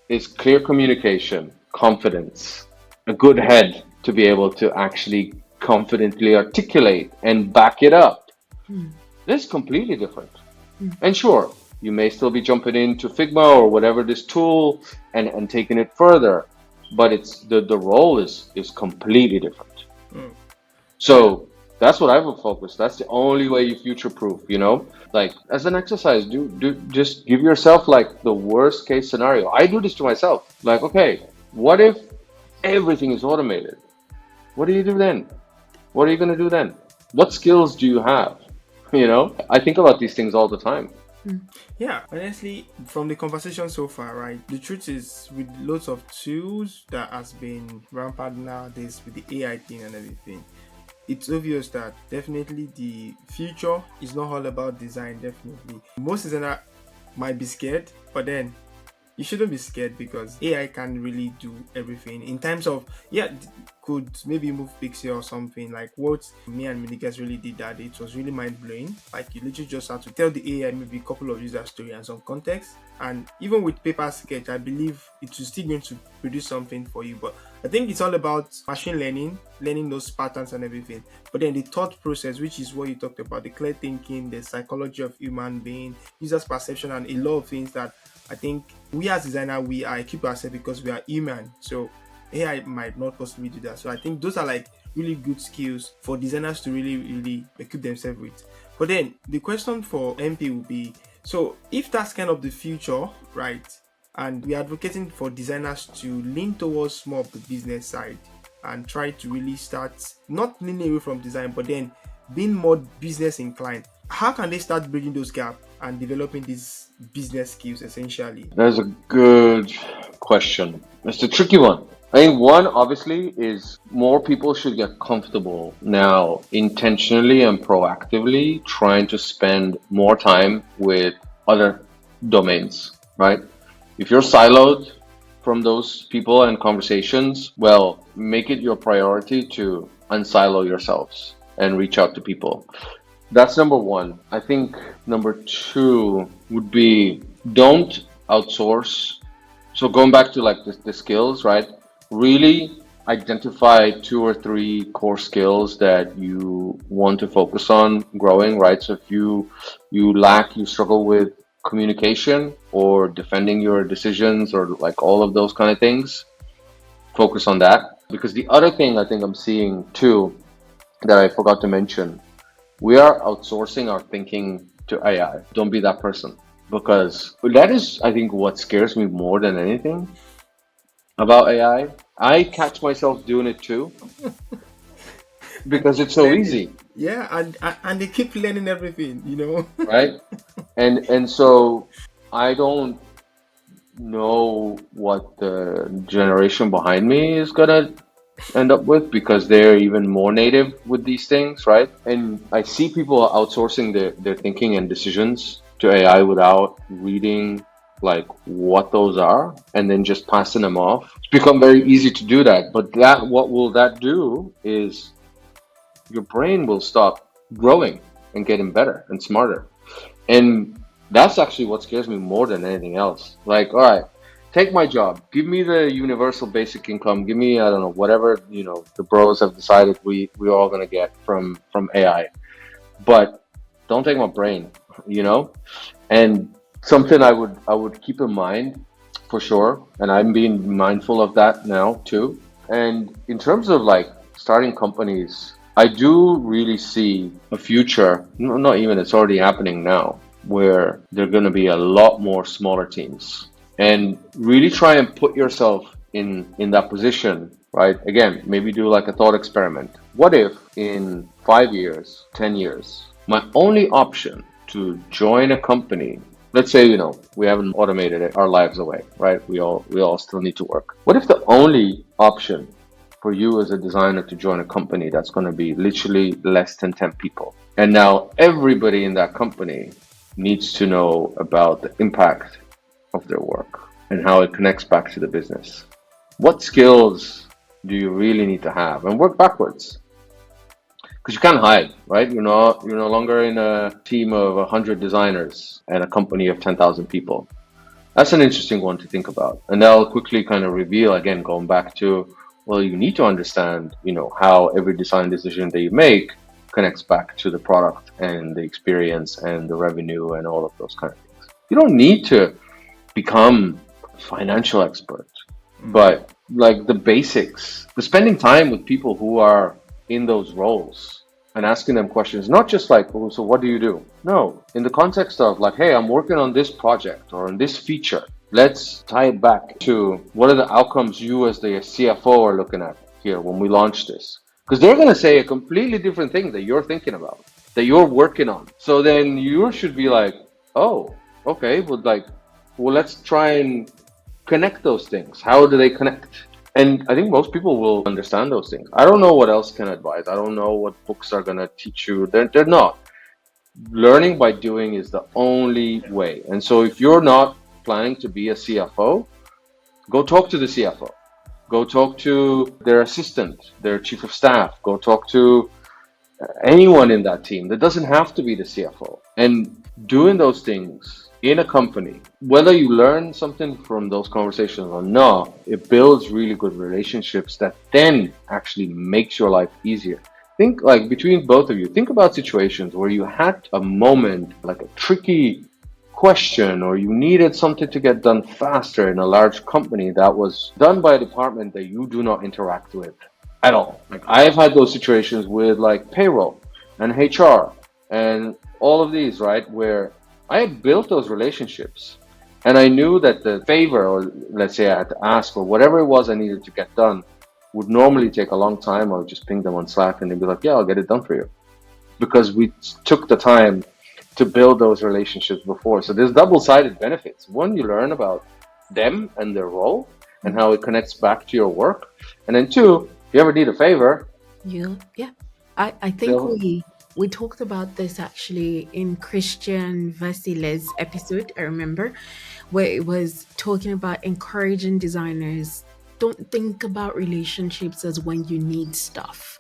[SPEAKER 3] is clear communication, confidence, a good head to be able to actually confidently articulate and back it up. This is completely different. And sure, you may still be jumping into Figma or whatever this tool and taking it further, but it's the role is completely different. So that's what I would focus. That's the only way you future proof, like as an exercise, do just give yourself like the worst case scenario. I do this to myself. Like, okay, what if everything is automated? What do you do then? What are you going to do then? What skills do you have? I think about these things all the time.
[SPEAKER 2] Yeah, honestly, from the conversation so far, right, the truth is with lots of tools that has been rampant nowadays with the AI thing and everything, it's obvious that definitely the future is not all about design. Definitely most designers might be scared, but then you shouldn't be scared because AI can really do everything in terms of, could maybe move pixel or something. Like what me and Mindaugas really did that day, it was really mind-blowing. Like you literally just have to tell the AI maybe a couple of user story and some context, and even with paper sketch, I believe it is still going to produce something for you. But I think it's all about machine learning those patterns and everything. But then the thought process, which is what you talked about, the clear thinking, the psychology of human being, users perception, and a lot of things that I think we as designers, we are equipped ourselves because we are human. So AI might not possibly do that. So I think those are like really good skills for designers to really, really equip themselves with. But then the question for MP will be, so if that's kind of the future, right? And we're advocating for designers to lean towards more of the business side and try to really start not leaning away from design, but then being more business inclined. How can they start bridging those gaps and developing these business skills essentially?
[SPEAKER 3] That's a good question. It's a tricky one. I think one obviously is more people should get comfortable now intentionally and proactively trying to spend more time with other domains, right? If you're siloed from those people and conversations, well, make it your priority to unsilo yourselves and reach out to people. That's number one. I think number two would be don't outsource. So going back to like the skills, right? Really identify 2 or 3 core skills that you want to focus on growing, right? So if you struggle with communication or defending your decisions or like all of those kind of things, focus on that. Because the other thing I think I'm seeing too that I forgot to mention, we are outsourcing our thinking to AI. Don't be that person. Because that is, I think, what scares me more than anything about AI. I catch myself doing it too
[SPEAKER 2] And
[SPEAKER 3] because
[SPEAKER 2] keep
[SPEAKER 3] it's so
[SPEAKER 2] learning.
[SPEAKER 3] easy,
[SPEAKER 2] Yeah, and they keep learning everything, you know.
[SPEAKER 3] right? And so I don't know what the generation behind me is gonna end up with because they're even more native with these things, right? And I see people outsourcing their thinking and decisions to AI without reading like what those are and then just passing them off. It's become very easy to do that. But that what will that do is your brain will stop growing and getting better and smarter. And that's actually what scares me more than anything else. Like, all right, take my job. Give me the universal basic income. Give me, I don't know, whatever, the bros have decided we're all gonna get from AI. But don't take my brain, you know? And something I would keep in mind for sure, and I'm being mindful of that now too. And in terms of like starting companies, I do really see a future, not even, it's already happening now, where there are going to be a lot more smaller teams. And really try and put yourself in that position, right? Again, maybe do like a thought experiment. What if in 5 years, 10 years, my only option to join a company, let's say, we haven't automated our lives away, right? We all still need to work. What if the only option for you as a designer to join a company that's going to be literally less than 10 people? And now everybody in that company needs to know about the impact of their work and how it connects back to the business. What skills do you really need to have? And work backwards. Because you can't hide, right? You're no longer in a team of 100 designers and a company of 10,000 people. That's an interesting one to think about. And that'll quickly kind of reveal, again, going back to, well, you need to understand, how every design decision that you make connects back to the product and the experience and the revenue and all of those kind of things. You don't need to become a financial expert, but like the basics, the spending time with people who are in those roles and asking them questions, not just like, oh, so what do you do? No, in the context of like, hey, I'm working on this project or on this feature. Let's tie it back to what are the outcomes you as the CFO are looking at here when we launch this? Because they're going to say a completely different thing that you're thinking about, that you're working on. So then you should be like, oh, okay, well, let's try and connect those things. How do they connect? And I think most people will understand those things. I don't know what else can advise. I don't know what books are going to teach you. They're not. Learning by doing is the only way. And so if you're not planning to be a CFO, go talk to the CFO. Go talk to their assistant, their chief of staff. Go talk to anyone in that team. That doesn't have to be the CFO. And doing those things in a company, whether you learn something from those conversations or not, it builds really good relationships that then actually makes your life easier. Think like between both of you, think about situations where you had a moment, like a tricky question, or you needed something to get done faster in a large company that was done by a department that you do not interact with. at all. Like I've had those situations with like payroll and HR and all of these, right? Where I had built those relationships and I knew that the favor, or let's say I had to ask or whatever it was I needed to get done, would normally take a long time. I would just ping them on Slack and they'd be like, yeah, I'll get it done for you. Because we took the time to build those relationships before. So there's double-sided benefits. One, you learn about them and their role and how it connects back to your work. And then two, if you ever need a favor,
[SPEAKER 1] Yeah. I think
[SPEAKER 3] they'll,
[SPEAKER 1] we talked about this actually in Christian Vasile's episode, I remember, where it was talking about encouraging designers. Don't think about relationships as when you need stuff.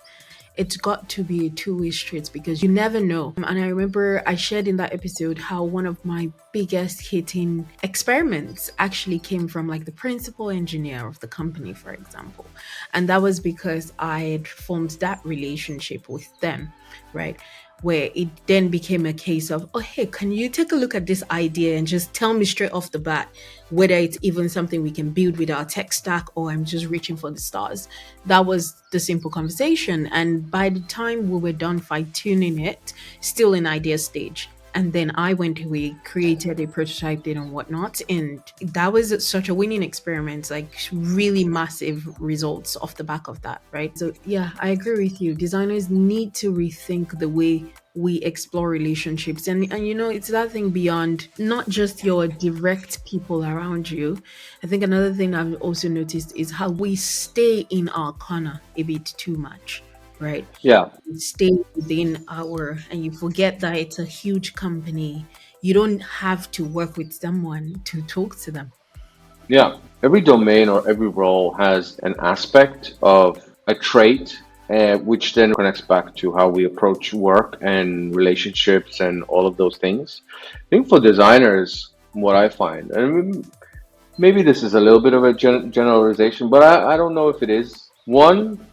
[SPEAKER 1] It's got to be a two-way street because you never know. And I remember I shared in that episode how one of my biggest hitting experiments actually came from like the principal engineer of the company, for example. And that was because I had formed that relationship with them, right? Where it then became a case of, oh, hey, can you take a look at this idea and just tell me straight off the bat whether it's even something we can build with our tech stack or I'm just reaching for the stars? That was the simple conversation. And by the time we were done fine tuning it, still in idea stage. And then I went away, created a prototype, did and whatnot. And that was such a winning experiment, like really massive results off the back of that, right? So, yeah, I agree with you. Designers need to rethink the way we explore relationships. And it's that thing beyond not just your direct people around you. I think another thing I've also noticed is how we stay in our corner a bit too much, right?
[SPEAKER 3] yeah,
[SPEAKER 1] Stay within our, and you forget that it's a huge company. You don't have to work with someone to talk to them.
[SPEAKER 3] yeah. Every domain or every role has an aspect of a trait, which then connects back to how we approach work and relationships and all of those things. I think for designers, what I find, and maybe this is a little bit of a generalization, but I don't know if it is. One,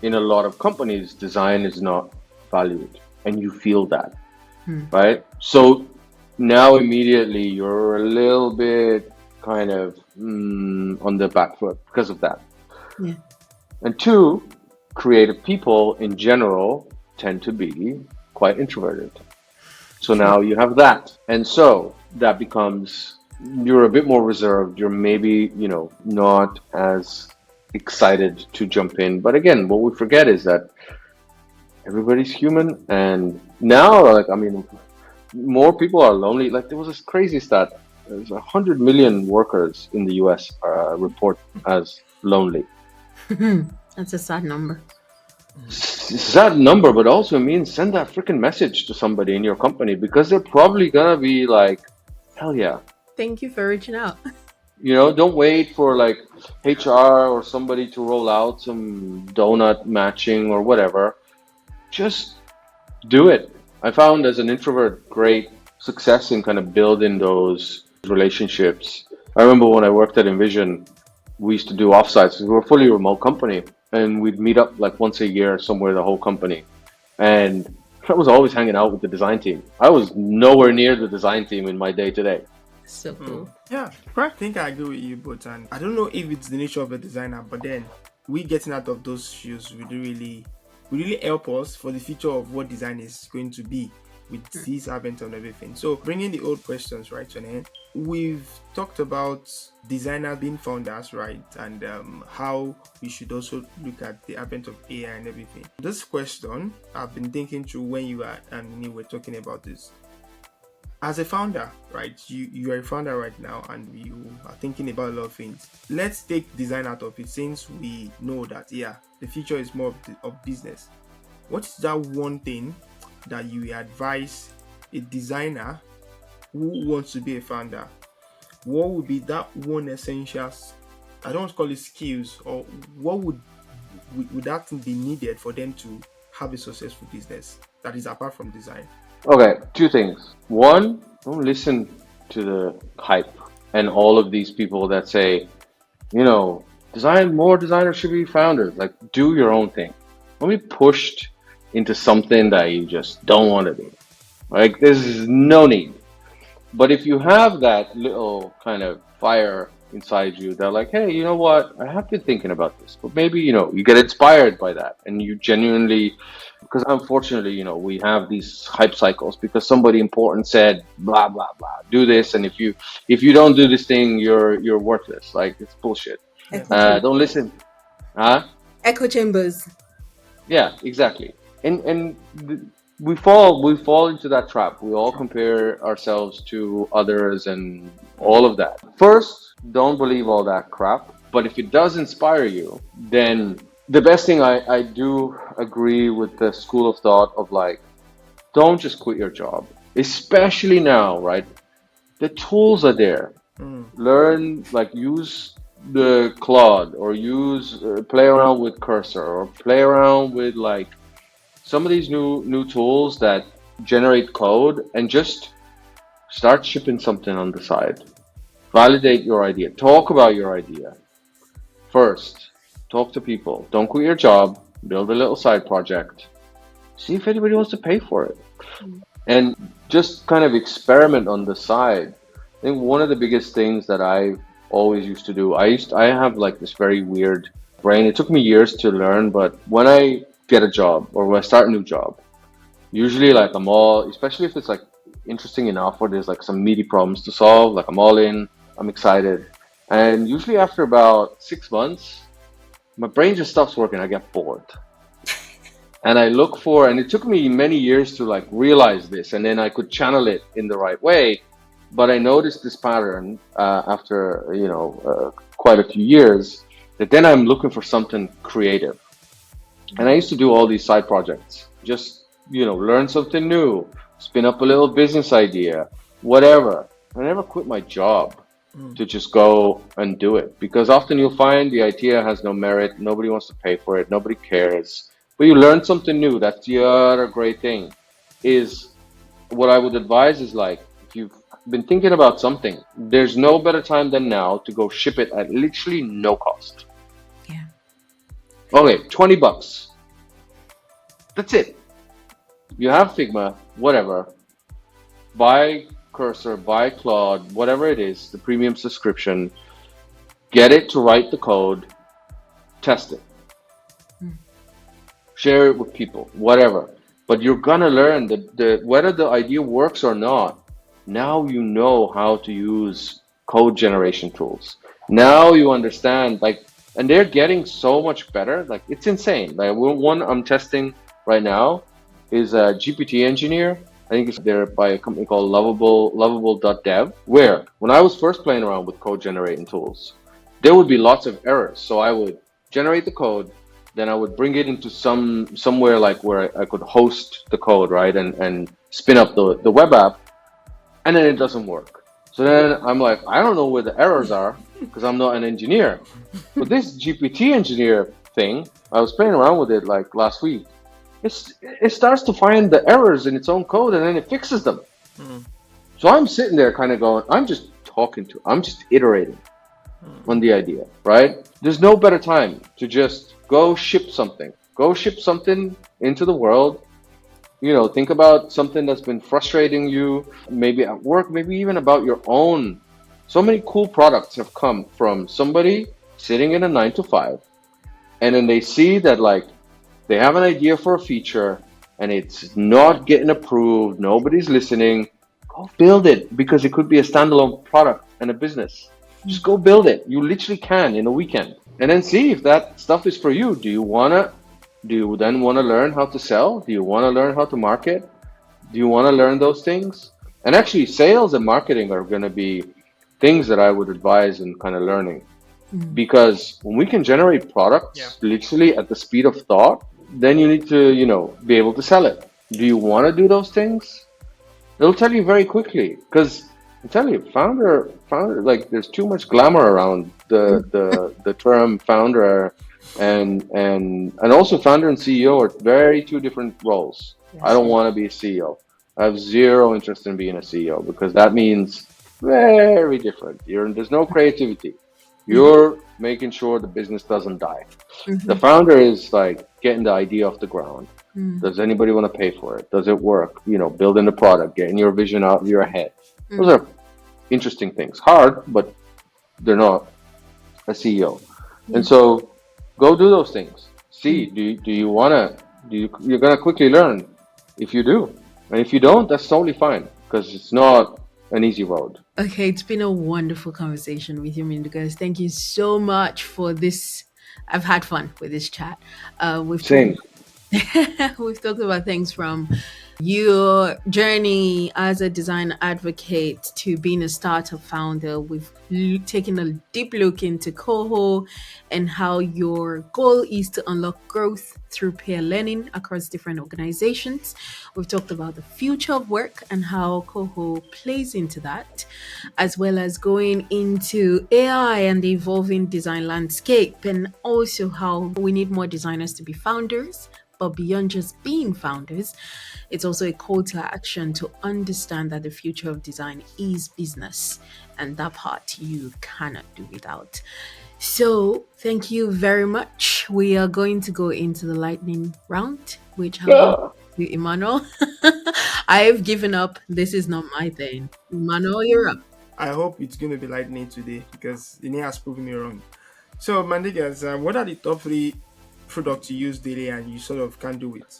[SPEAKER 3] in a lot of companies, design is not valued, and you feel that,
[SPEAKER 1] Hmm.
[SPEAKER 3] right? So now immediately you're a little bit kind of on the back foot because of that.
[SPEAKER 1] Yeah.
[SPEAKER 3] And two, creative people in general tend to be quite introverted. So
[SPEAKER 1] True.
[SPEAKER 3] now you have that. And so that becomes, you're a bit more reserved. You're maybe, not as excited to jump in. But again, what we forget is that everybody's human. And now, like, I mean, more people are lonely. Like, there was this crazy stat. There's 100 million workers in the US report as lonely.
[SPEAKER 1] That's a sad number.
[SPEAKER 3] It's that number, but also it means send that freaking message to somebody in your company because they're probably gonna be like, hell yeah.
[SPEAKER 1] Thank you for reaching out.
[SPEAKER 3] Don't wait for like HR or somebody to roll out some donut matching or whatever. Just do it. I found as an introvert great success in kind of building those relationships. I remember when I worked at InVision, we used to do offsites. We were a fully remote company and we'd meet up like once a year somewhere, the whole company. And I was always hanging out with the design team. I was nowhere near the design team in my day to day.
[SPEAKER 1] So cool.
[SPEAKER 2] Yeah, I think I agree with you both, and I don't know if it's the nature of a designer, but then we getting out of those shoes would really help us for the future of what design is going to be with this advent and everything. So bringing the old questions right to an end, we've talked about designers being founders, right, and how we should also look at the advent of AI and everything. This question I've been thinking through when you were talking about this. As a founder, right, you are a founder right now and you are thinking about a lot of things. Let's take design out of it since we know that, the future is more of business. What is that one thing that you advise a designer who wants to be a founder? What would be that one essential, I don't want to call it skills, or what would that thing be needed for them to have a successful business that is apart from design?
[SPEAKER 3] Okay, two things. One, don't listen to the hype and all of these people that say, more designers should be founders. Like, do your own thing. Don't be pushed into something that you just don't want to do. Like, there's no need. But if you have that little kind of fire inside you that like, hey, you know what? I have been thinking about this, but maybe, you get inspired by that and you genuinely, because unfortunately, we have these hype cycles because somebody important said blah blah blah, do this, and if you don't do this thing, you're worthless. Like, it's bullshit.
[SPEAKER 2] Yeah.
[SPEAKER 3] Don't listen. Huh?
[SPEAKER 1] Echo chambers.
[SPEAKER 3] Yeah, exactly. And we fall into that trap. We all compare ourselves to others and all of that. First, don't believe all that crap. But if it does inspire you, then the best thing, I do agree with the school of thought of like, don't just quit your job. Especially now, right? The tools are there. Learn, like, use the Claude, or play around with Cursor, or play around with like some of these new tools that generate code, and just start shipping something on the side. Validate your idea. Talk about your idea first. Talk to people. Don't quit your job. Build a little side project. See if anybody wants to pay for it, and just kind of experiment on the side. I think one of the biggest things that I always used to do, I have like this very weird brain. It took me years to learn, but when I get a job or when I start a new job, usually like I'm all, especially if it's like interesting enough or there's like some meaty problems to solve, like I'm all in, I'm excited. And usually after about 6 months, my brain just stops working. I get bored. And I look for, and it took me many years to like realize this, and then I could channel it in the right way. But I noticed this pattern after, quite a few years, that then I'm looking for something creative. And I used to do all these side projects, just, learn something new, spin up a little business idea, whatever. I never quit my job to just go and do it, because often you'll find the idea has no merit, nobody wants to pay for it, nobody cares. But you learn something new. That's the other great thing. Is what I would advise is like, if you've been thinking about something, there's no better time than now to go ship it at literally no cost.
[SPEAKER 1] Yeah.
[SPEAKER 3] Okay, $20. That's it. You have Figma, whatever. Buy Cursor, buy Claude, whatever it is, the premium subscription. Get it to write the code. Test it. Share it with people, whatever. But you're gonna learn that whether the idea works or not. Now you know how to use code generation tools. Now you understand, like, and they're getting so much better. Like, it's insane. Like, one I'm testing right now is a GPT engineer. I think they're by a company called lovable.dev, where when I was first playing around with code generating tools, there would be lots of errors. So I would generate the code, then I would bring it into somewhere like where I could host the code, right, and spin up the web app, and then it doesn't work. So then I'm like, I don't know where the errors are because I'm not an engineer. But this GPT engineer thing, I was playing around with it like last week. It starts to find the errors in its own code, and then it fixes them. So I'm sitting there kind of going, I'm just iterating on the idea, right? There's no better time to just go ship something. Go ship something into the world. Think about something that's been frustrating you, maybe at work, maybe even about your own. So many cool products have come from somebody sitting in a 9 to 5, and then they see that like they have an idea for a feature and it's not getting approved, nobody's listening. Go build it, because it could be a standalone product and a business. Just go build it. You literally can in a weekend, and then see if that stuff is for you. Do you then want to learn how to sell? Do you want to learn how to market? Do you want to learn those things? And actually, sales and marketing are going to be things that I would advise in kind of learning. Because when we can generate products literally at the speed of thought, then you need to, be able to sell it. Do you want to do those things? It'll tell you very quickly, because I tell you, founder, like, there's too much glamour around the term founder, and also founder and CEO are very two different roles. Yes. I don't want to be a CEO. I have zero interest in being a CEO, because that means very different. There's no creativity. You're making sure the business doesn't die. The founder is like getting the idea off the ground. Does anybody want to pay for it? Does it work? Building the product, getting your vision out of your head. Those are interesting things. Hard, but they're not a CEO. And
[SPEAKER 1] Yes.
[SPEAKER 3] so go do those things.
[SPEAKER 1] Mm.
[SPEAKER 3] See, do you wanna you're gonna quickly learn if you do. And if you don't, that's totally fine because it's not an easy road.
[SPEAKER 1] Okay, it's been a wonderful conversation with you, Mindaugas. Thank you so much for this. I've had fun with this chat. We've talked
[SPEAKER 3] Same.
[SPEAKER 1] we've talked about things from your journey as a design advocate to being a startup founder. We've taken a deep look into Coho and how your goal is to unlock growth through peer learning across different organizations. We've talked about the future of work and how Coho plays into that, as well as going into AI and the evolving design landscape, and also how we need more designers to be founders. But beyond just being founders, it's also a call to action to understand that the future of design is business, and that part you cannot do without. So, thank you very much. We are going to go into the lightning round, which I'll hand
[SPEAKER 3] Yeah.
[SPEAKER 1] to Emmanuel. I've given up. This is not my thing. Emmanuel, you're up.
[SPEAKER 2] I hope it's going to be lightning today because Ine has proven me wrong. So, Mandigas, what are the top three products you use daily and you sort of can't do it?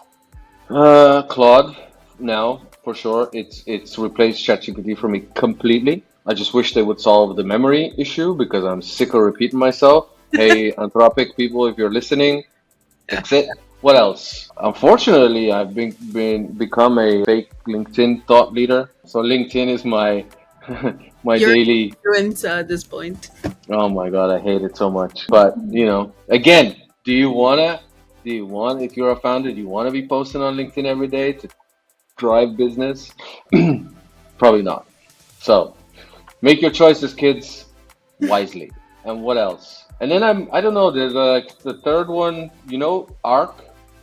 [SPEAKER 3] Claude now for sure. It's replaced ChatGPT for me completely. I just wish they would solve the memory issue because I'm sick of repeating myself. Hey, Anthropic people, if you're listening, fix it. What else? Unfortunately, I've been become a fake LinkedIn thought leader. So LinkedIn is my my
[SPEAKER 1] You're
[SPEAKER 3] daily.
[SPEAKER 1] an influencer at this point.
[SPEAKER 3] Oh my God, I hate it so much. But again, do you wanna? Do you want, if you're a founder, do you want to be posting on LinkedIn every day to drive business? Probably not. So make your choices, kids, wisely. And what else? And then I don't know, there's like the third one, Arc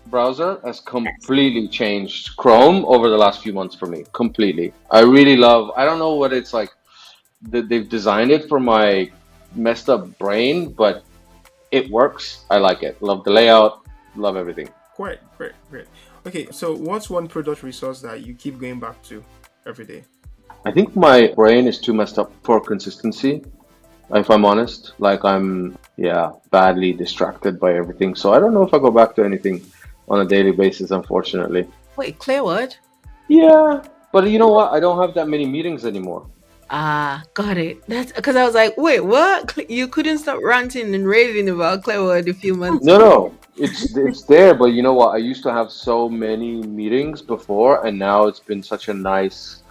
[SPEAKER 3] browser has completely changed Chrome over the last few months for me. Completely. I really love, I don't know what it's like that they've designed it for my messed up brain, but it works. I like it. Love the layout, love everything.
[SPEAKER 2] Great, great, great. Okay, so what's one product resource that you keep going back to every day?
[SPEAKER 3] I think my brain is too messed up for consistency, if I'm honest. Like yeah, badly distracted by everything. So I don't know if I go back to anything on a daily basis, unfortunately.
[SPEAKER 1] Wait, clear what?
[SPEAKER 3] Yeah, but you know what? I don't have that many meetings anymore.
[SPEAKER 1] Ah, got it. That's because I was like, wait, what? You couldn't stop ranting and raving about Clearwood a few months
[SPEAKER 3] No,
[SPEAKER 1] ago.
[SPEAKER 3] no, it's there, but you know what? I used to have so many meetings before, and now it's been such a nice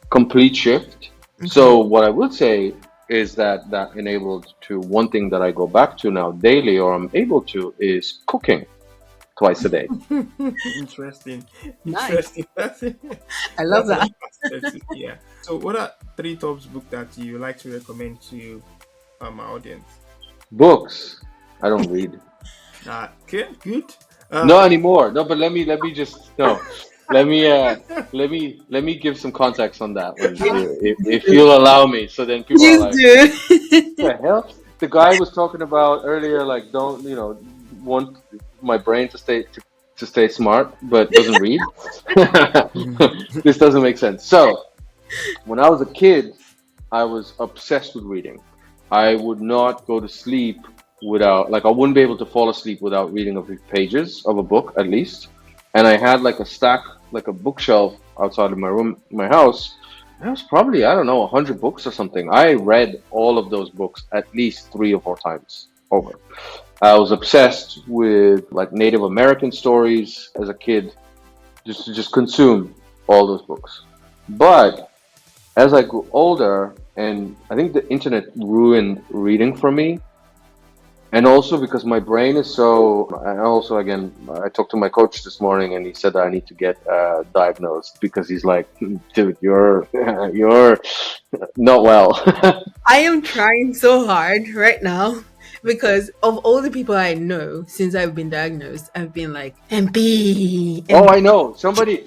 [SPEAKER 3] complete shift.
[SPEAKER 1] Okay.
[SPEAKER 3] So what I would say is that enabled to one thing that I go back to now daily, or I'm able to, is cooking twice a day.
[SPEAKER 2] Interesting,
[SPEAKER 1] Nice.
[SPEAKER 2] interesting. That's
[SPEAKER 1] I love
[SPEAKER 2] that's
[SPEAKER 1] that.
[SPEAKER 2] a perspective. Yeah. So, what are three top books that you like to recommend to our audience?
[SPEAKER 3] Books, I don't read.
[SPEAKER 2] Okay, good.
[SPEAKER 3] No anymore. No, but let me just no. Let me let me give some context on that one, if you'll allow me. So then people are
[SPEAKER 1] Please
[SPEAKER 3] like,
[SPEAKER 1] do.
[SPEAKER 3] the hell? The guy was talking about earlier, like, don't, want my brain to stay smart, but doesn't read. This doesn't make sense. So, when I was a kid, I was obsessed with reading. I would not go to sleep without, like, I wouldn't be able to fall asleep without reading a few pages of a book at least. And I had like a stack, like a bookshelf outside of my room, my house. There was probably, I don't know, 100 books or something. I read all of those books at least 3 or 4 times over. I was obsessed with like Native American stories as a kid, just to just consume all those books. But as I grew older, and I think the internet ruined reading for me, and also because my brain is so. And also, again, I talked to my coach this morning, and he said that I need to get diagnosed because he's like, "Dude, you're you're not well."
[SPEAKER 1] I am trying so hard right now because of all the people I know since I've been diagnosed, I've been like MP,
[SPEAKER 3] Oh,
[SPEAKER 1] MP.
[SPEAKER 3] I know. Somebody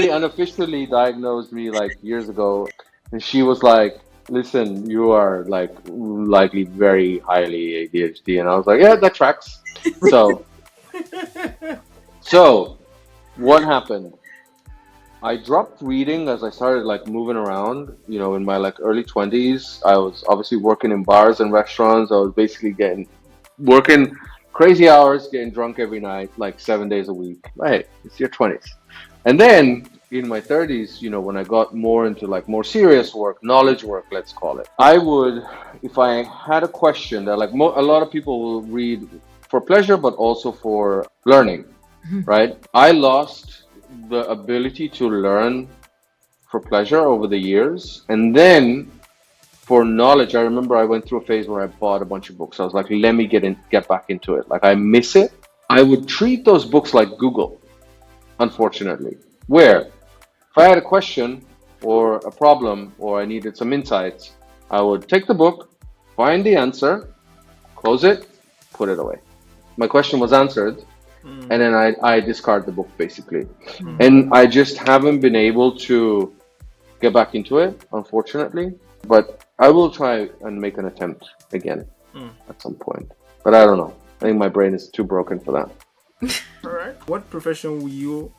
[SPEAKER 3] unofficially diagnosed me like years ago, and she was like, "Listen, you are like likely very highly ADHD," and I was like, "Yeah, that tracks." So, so what happened? I dropped reading as I started like moving around. In my like early 20s, I was obviously working in bars and restaurants. I was basically getting working crazy hours, getting drunk every night, like 7 days a week. Hey, it's your 20s. And then in my 30s, when I got more into like more serious work, knowledge work, let's call it, I would, if I had a question that like a lot of people will read for pleasure, but also for learning, right? I lost the ability to learn for pleasure over the years. And then for knowledge, I remember I went through a phase where I bought a bunch of books. I was like, let me get back into it. Like I miss it. I would treat those books like Google, unfortunately. Where if I had a question or a problem or I needed some insights, I would take the book, find the answer, close it, put it away. My question was answered, and then I discard the book basically. And I just haven't been able to get back into it, unfortunately. But I will try and make an attempt again at some point. But I don't know. I think my brain is too broken for that.
[SPEAKER 2] All right. What profession will you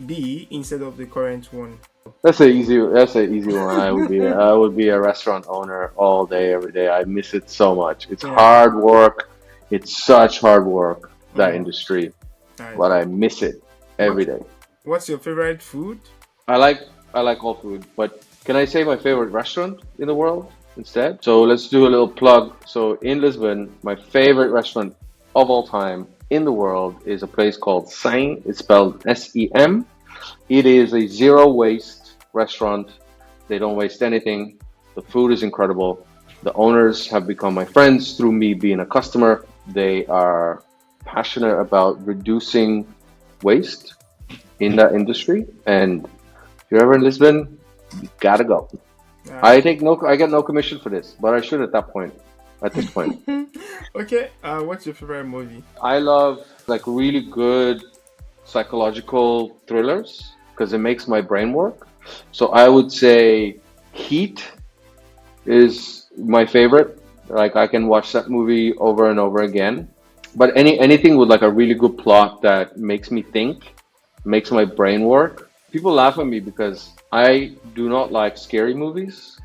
[SPEAKER 2] be instead of the current one?
[SPEAKER 3] That's an easy one. I would be a restaurant owner all day, every day. I miss it so much. It's
[SPEAKER 2] Yeah.
[SPEAKER 3] hard work. It's such hard work, that
[SPEAKER 2] Mm.
[SPEAKER 3] industry.
[SPEAKER 2] Nice.
[SPEAKER 3] But I miss it every day.
[SPEAKER 2] What's your favorite food?
[SPEAKER 3] I like all food, but can I say my favorite restaurant in the world instead? So let's do a little plug. So in Lisbon, my favorite restaurant of all time in the world is a place called Sem. It's spelled SEM. It is a zero waste restaurant. They don't waste anything. The food is incredible. The owners have become my friends through me being a customer. They are passionate about reducing waste in that industry, and if you're ever in Lisbon, you gotta go. I get no commission for this, but I should at this point.
[SPEAKER 2] Okay. What's your favorite movie?
[SPEAKER 3] I love like really good psychological thrillers because it makes my brain work. So I would say Heat is my favorite. Like I can watch that movie over and over again. But anything with like a really good plot that makes me think, makes my brain work. People laugh at me because I do not like scary movies.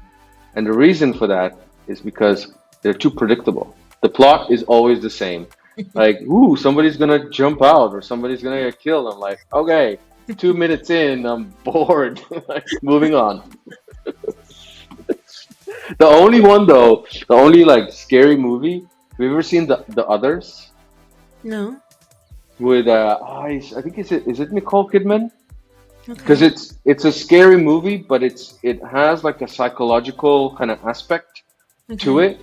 [SPEAKER 3] And the reason for that is because they're too predictable. The plot is always the same. Like, ooh, somebody's gonna jump out or somebody's gonna get killed. I'm like, okay, 2 minutes in, I'm bored. Like, moving on. The only one though, the only like scary movie. Have you ever seen the others
[SPEAKER 1] No.
[SPEAKER 3] with I think is it Nicole Kidman? Because
[SPEAKER 1] Okay.
[SPEAKER 3] it's a scary movie, but it has like a psychological kind of aspect to
[SPEAKER 1] Okay.
[SPEAKER 3] it,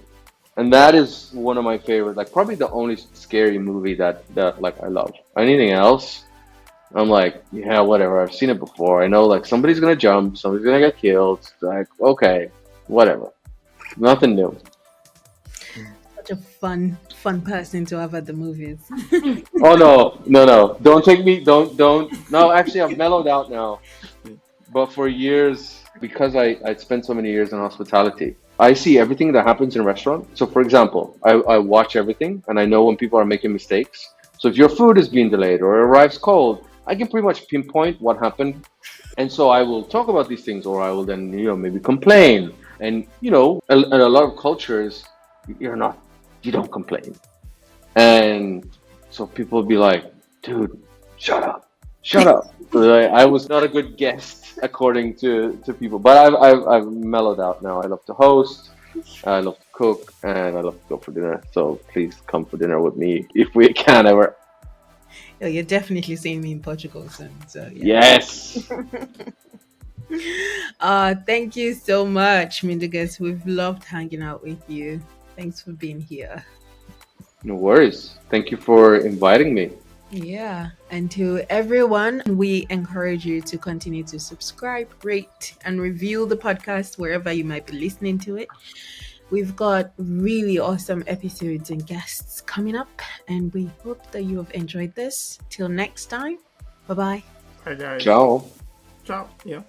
[SPEAKER 3] and that is one of my favorite. Like probably the only scary movie that like I love. Anything else, I'm like, yeah, whatever. I've seen it before. I know like somebody's gonna jump, somebody's gonna get killed. It's like okay, whatever. Nothing new.
[SPEAKER 1] Such a fun person to have at the movies.
[SPEAKER 3] Oh no, no, no! Don't take me. Don't. No, actually, I've mellowed out now. But for years, because I spent so many years in hospitality, I see everything that happens in a restaurant. So, for example, I watch everything and I know when people are making mistakes. So, if your food is being delayed or it arrives cold, I can pretty much pinpoint what happened. And so I will talk about these things, or I will then, maybe complain. And, in a lot of cultures, you're not, you don't complain. And so people would be like, dude, shut up, shut up. Like, I was not a good guest according to people, but I've mellowed out now. I love to host, I love to cook, and I love to go for dinner. So please come for dinner with me if we can ever.
[SPEAKER 1] Oh, you're definitely seeing me in Portugal soon. So yeah.
[SPEAKER 3] Yes.
[SPEAKER 1] Thank you so much, Mindaugas. We've loved hanging out with you. Thanks for being here.
[SPEAKER 3] No worries. Thank you for inviting me.
[SPEAKER 1] Yeah. And to everyone, we encourage you to continue to subscribe, rate, and review the podcast wherever you might be listening to it. We've got really awesome episodes and guests coming up, and we hope that you have enjoyed this. Till next time, bye bye.
[SPEAKER 2] Hi guys.
[SPEAKER 3] Ciao.
[SPEAKER 2] Ciao. Yeah.